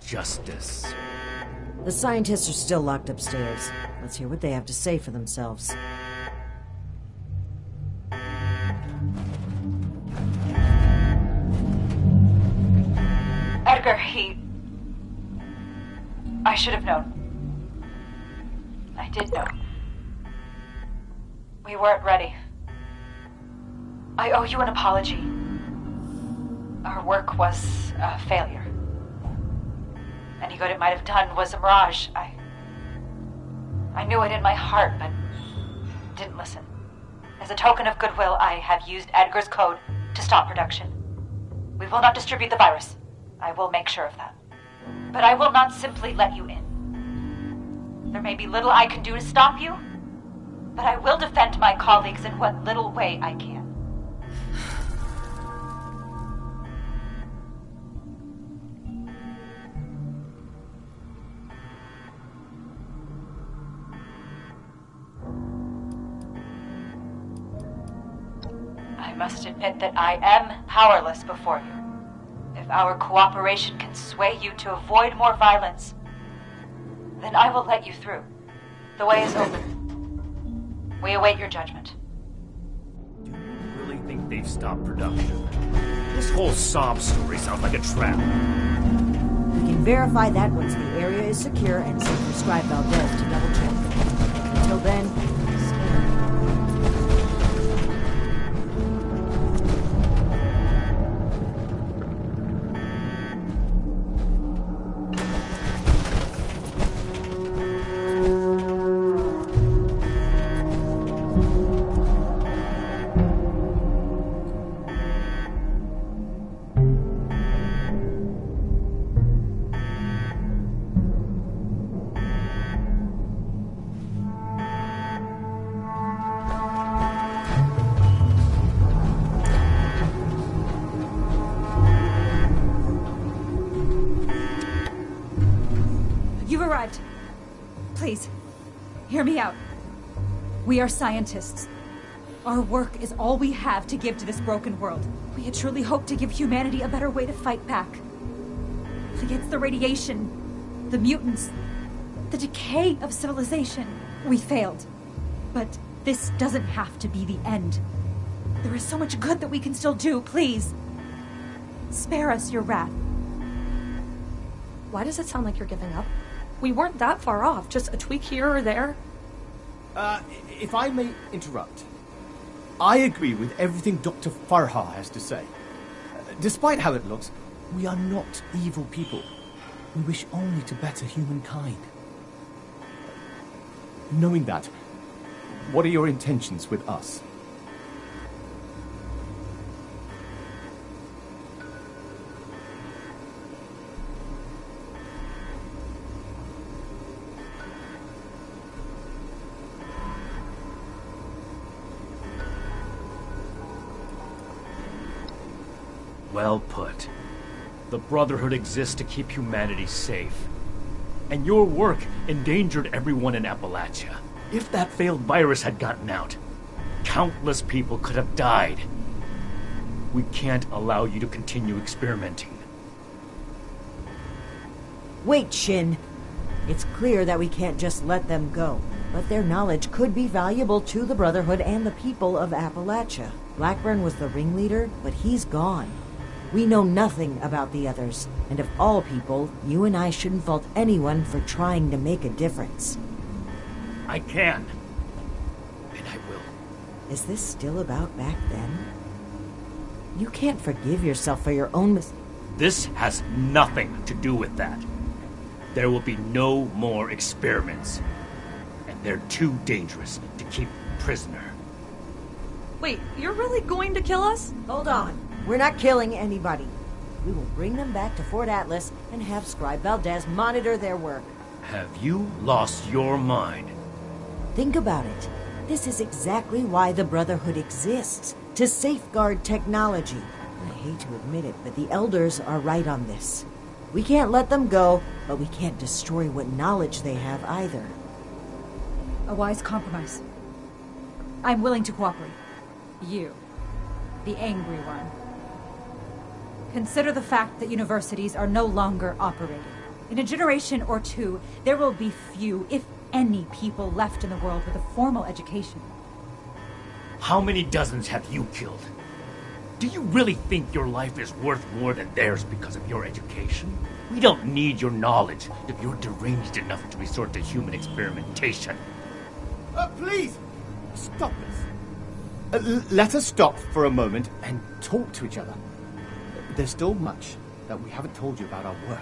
G: justice.
T: The scientists are still locked upstairs. Let's hear what they have to say for themselves.
E: Edgar, I should have known. I did know. We weren't ready. I owe you an apology. Our work was a failure. Any good it might have done was a mirage. I knew it in my heart, but didn't listen. As a token of goodwill, I have used Edgar's code to stop production. We will not distribute the virus. I will make sure of that. But I will not simply let you in. There may be little I can do to stop you, but I will defend my colleagues in what little way I can. I must admit that I am powerless before you. If our cooperation can sway you to avoid more violence, then I will let you through. The way is open. We await your judgment.
G: Do you really think they've stopped production? This whole sob story sounds like a trap.
T: We can verify that once the area is secure and send Prescribe Valdez to double check. Until then,
E: please, hear me out. We are scientists. Our work is all we have to give to this broken world. We had truly hoped to give humanity a better way to fight back. Against the radiation, the mutants, the decay of civilization. We failed. But this doesn't have to be the end. There is so much good that we can still do. Please, spare us your wrath.
V: Why does it sound like you're giving up? We weren't that far off, just a tweak here or there.
S: If I may interrupt. I agree with everything Dr. Farha has to say. Despite how it looks, we are not evil people. We wish only to better humankind. Knowing that, what are your intentions with us?
G: Well put. The Brotherhood exists to keep humanity safe. And your work endangered everyone in Appalachia. If that failed virus had gotten out, countless people could have died. We can't allow you to continue experimenting.
T: Wait, Shin. It's clear that we can't just let them go. But their knowledge could be valuable to the Brotherhood and the people of Appalachia. Blackburn was the ringleader, but he's gone. We know nothing about the others, and of all people, you and I shouldn't fault anyone for trying to make a difference.
G: I can. And I will.
T: Is this still about back then? You can't forgive yourself for your own
G: This has nothing to do with that. There will be no more experiments. And they're too dangerous to keep prisoner.
V: Wait, you're really going to kill us?
T: Hold on. We're not killing anybody. We will bring them back to Fort Atlas and have Scribe Valdez monitor their work.
G: Have you lost your mind?
T: Think about it. This is exactly why the Brotherhood exists, to safeguard technology. I hate to admit it, but the Elders are right on this. We can't let them go, but we can't destroy what knowledge they have either.
E: A wise compromise. I'm willing to cooperate. You, the angry one. Consider the fact that universities are no longer operating. In a generation or two, there will be few, if any, people left in the world with a formal education.
G: How many dozens have you killed? Do you really think your life is worth more than theirs because of your education? We don't need your knowledge if you're deranged enough to resort to human experimentation.
S: Please! Stop this. Let us stop for a moment and talk to each other. There's still much that we haven't told you about our work.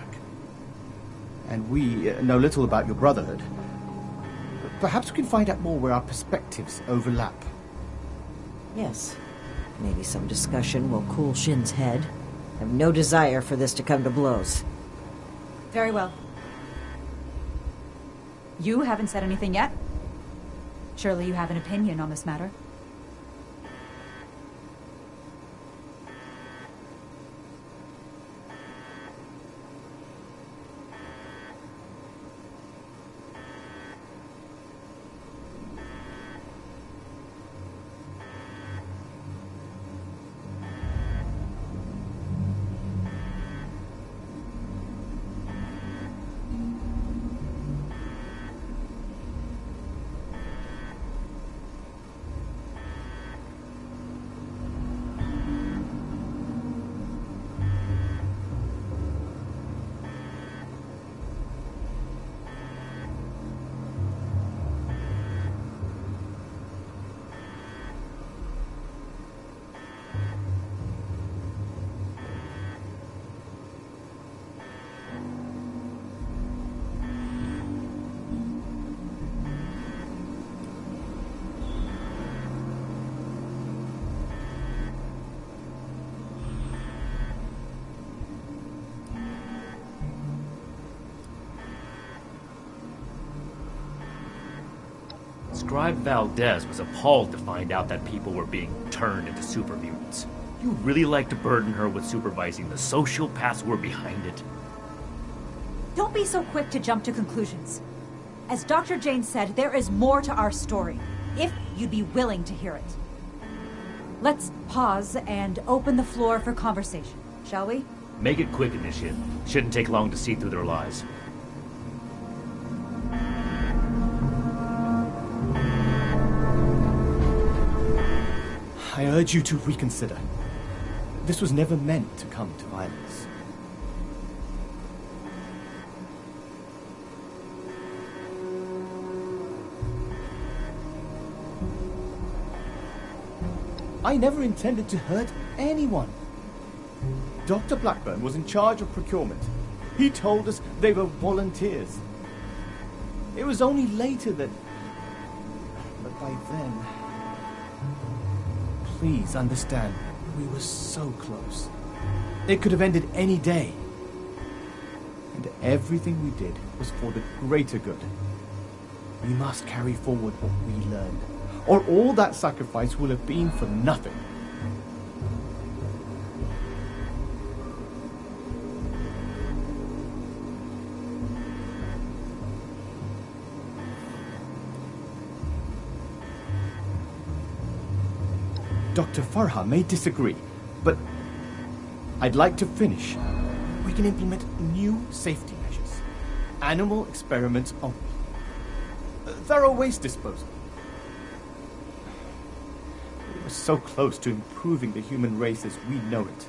S: And we know little about your brotherhood. Perhaps we can find out more where our perspectives overlap.
T: Yes. Maybe some discussion will cool Shin's head. I have no desire for this to come to blows.
E: Very well. You haven't said anything yet. Surely you have an opinion on this matter.
G: Scribe Valdez was appalled to find out that people were being turned into super mutants. You really like to burden her with supervising the sociopaths who were behind it?
E: Don't be so quick to jump to conclusions. As Dr. Jane said, there is more to our story, if you'd be willing to hear it. Let's pause and open the floor for conversation, shall we?
G: Make it quick, Initiate. Shouldn't take long to see through their lies.
S: I urge you to reconsider. This was never meant to come to violence. I never intended to hurt anyone. Dr. Blackburn was in charge of procurement. He told us they were volunteers. It was only later that... But by then... Please understand, we were so close. It could have ended any day. And everything we did was for the greater good. We must carry forward what we learned, or all that sacrifice will have been for nothing. Dr. Farha may disagree, but I'd like to finish. We can implement new safety measures. Animal experiments only. Thorough waste disposal. We were so close to improving the human race as we know it.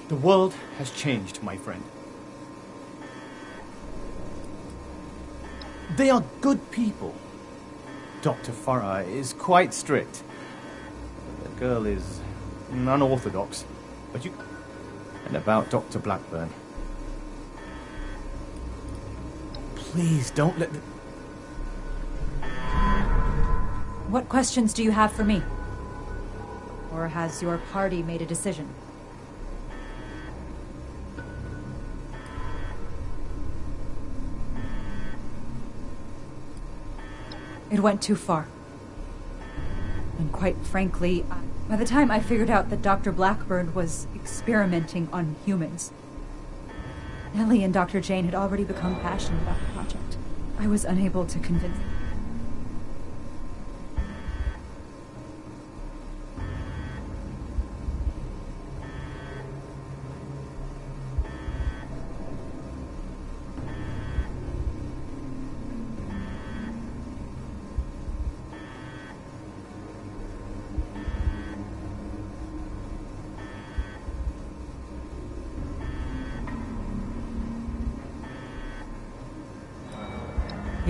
S: The world has changed, my friend. They are good people. Dr. Farha is quite strict. The girl is unorthodox, but you... And about Dr. Blackburn. Please don't let the...
E: What questions do you have for me? Or has your party made a decision? It went too far. And quite frankly, by the time I figured out that Dr. Blackburn was experimenting on humans, Ellie and Dr. Jane had already become passionate about the project. I was unable to convince them.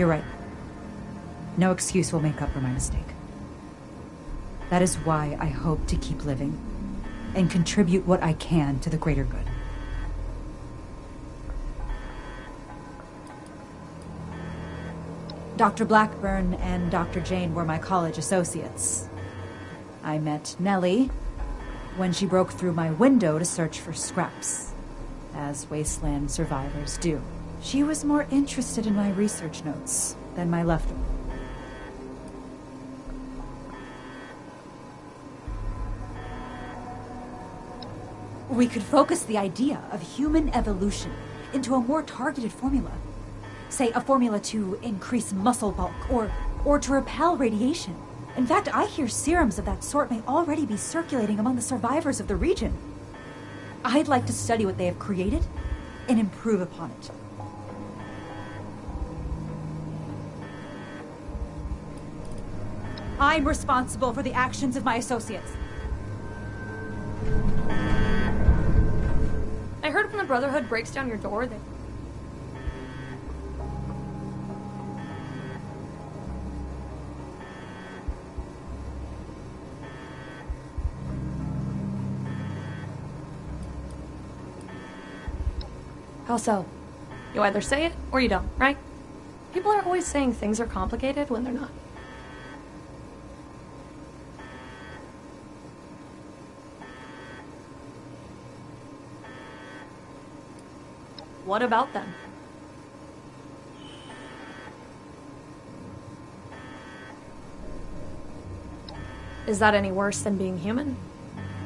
E: You're right. No excuse will make up for my mistake. That is why I hope to keep living and contribute what I can to the greater good. Dr. Blackburn and Dr. Jane were my college associates. I met Nellie when she broke through my window to search for scraps, as wasteland survivors do. She was more interested in my research notes than my leftovers. We could focus the idea of human evolution into a more targeted formula. Say, a formula to increase muscle bulk or to repel radiation. In fact, I hear serums of that sort may already be circulating among the survivors of the region. I'd like to study what they have created and improve upon it. I'm responsible for the actions of my associates.
V: I heard when the Brotherhood breaks down your door, they... How so? You either say it or you don't, right? People are always saying things are complicated when they're not. What about them? Is that any worse than being human?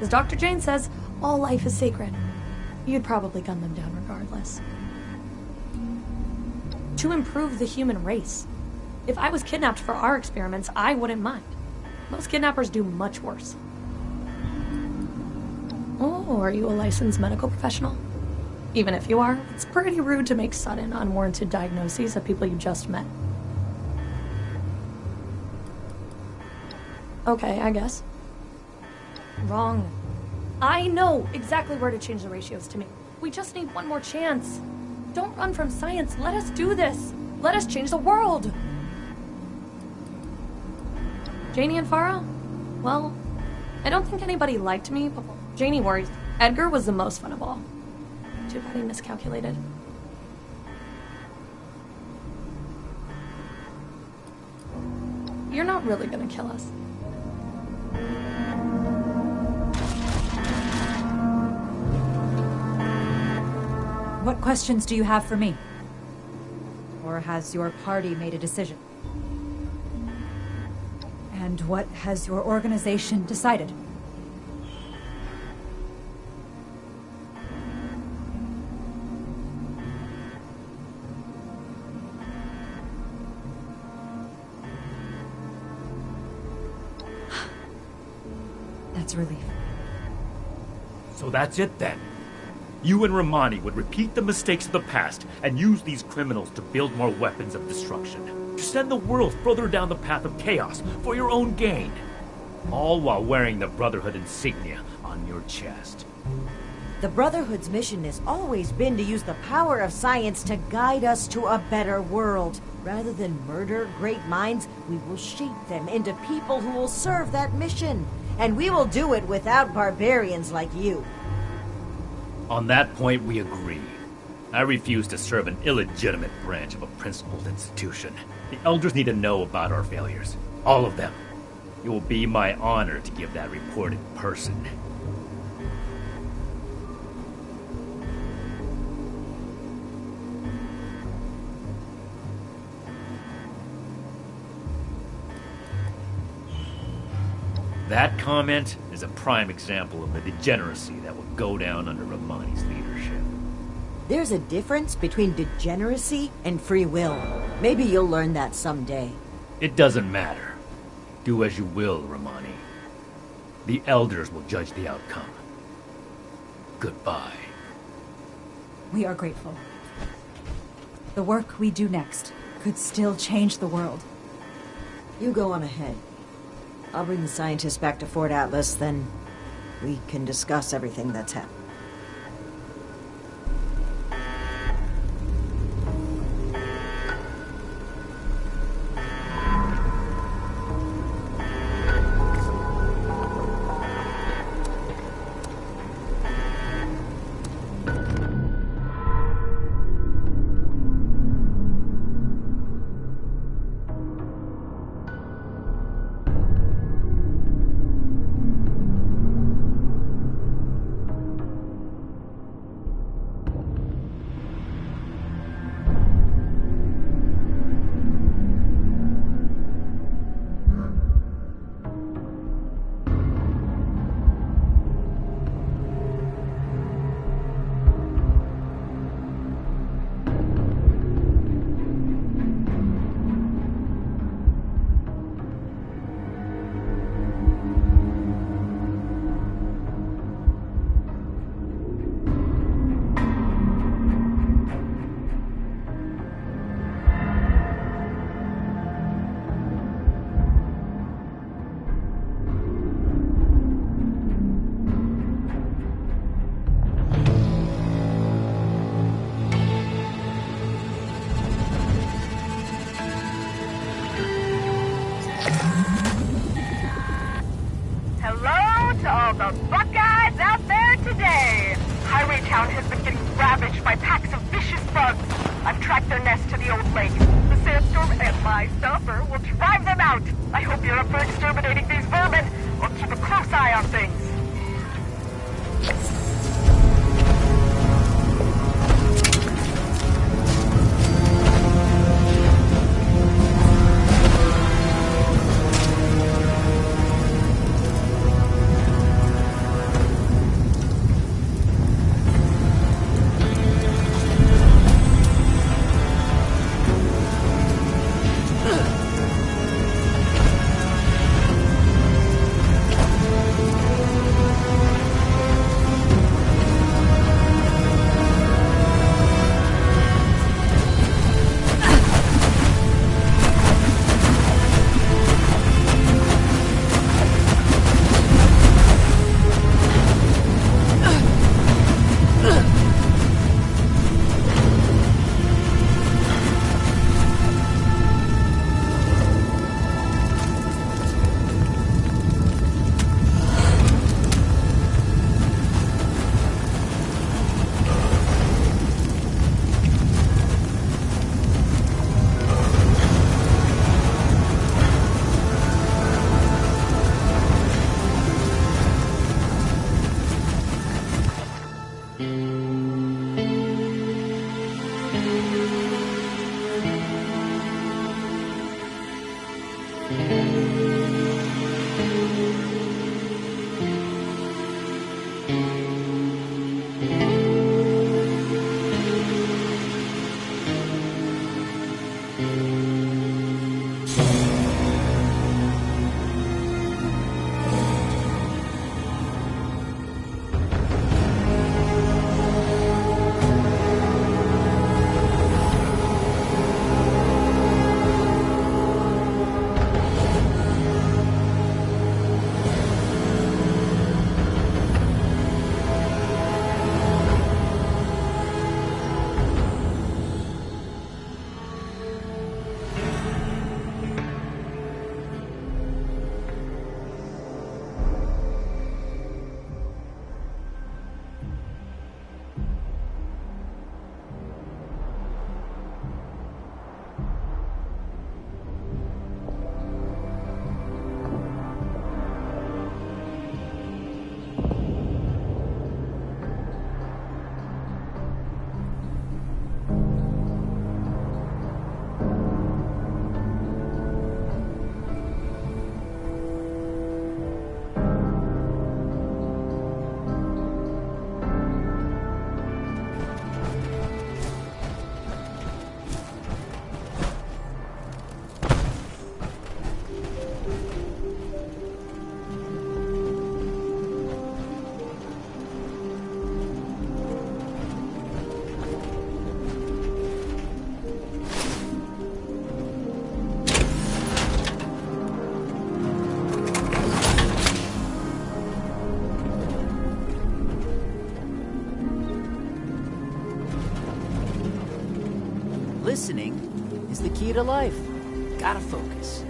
V: As Dr. Jane says, all life is sacred. You'd probably gun them down regardless. To improve the human race. If I was kidnapped for our experiments, I wouldn't mind. Most kidnappers do much worse. Oh, are you a licensed medical professional? Even if you are, it's pretty rude to make sudden, unwarranted diagnoses of people you just met. Okay, I guess. Wrong. I know exactly where to change the ratios to me. We just need one more chance. Don't run from science. Let us do this. Let us change the world. Janie and Farah? Well, I don't think anybody liked me, but Janie worries. Edgar was the most fun of all. Too bad he miscalculated. You're not really gonna kill us.
E: What questions do you have for me? Or has your party made a decision? And what has your organization decided? That's a relief.
G: So that's it then. You and Romani would repeat the mistakes of the past and use these criminals to build more weapons of destruction. To send the world further down the path of chaos for your own gain. All while wearing the Brotherhood insignia on your chest.
T: The Brotherhood's mission has always been to use the power of science to guide us to a better world. Rather than murder great minds, we will shape them into people who will serve that mission. And we will do it without barbarians like you.
G: On that point, we agree. I refuse to serve an illegitimate branch of a principled institution. The Elders need to know about our failures. All of them. It will be my honor to give that report in person. That comment is a prime example of the degeneracy that will go down under Romani's leadership.
T: There's a difference between degeneracy and free will. Maybe you'll learn that someday.
G: It doesn't matter. Do as you will, Romani. The Elders will judge the outcome. Goodbye.
E: We are grateful. The work we do next could still change the world.
T: You go on ahead. I'll bring the scientists back to Fort Atlas, then we can discuss everything that's happened.
N: the Buckeyes out there today. Highway Town has been getting ravaged by packs of vicious bugs. I've tracked their nest to the old lake. The sandstorm and my stomper will drive them out. I hope you're up for exterminating these vermin, or keep a close eye on things.
D: Listening is the key to life. Gotta focus.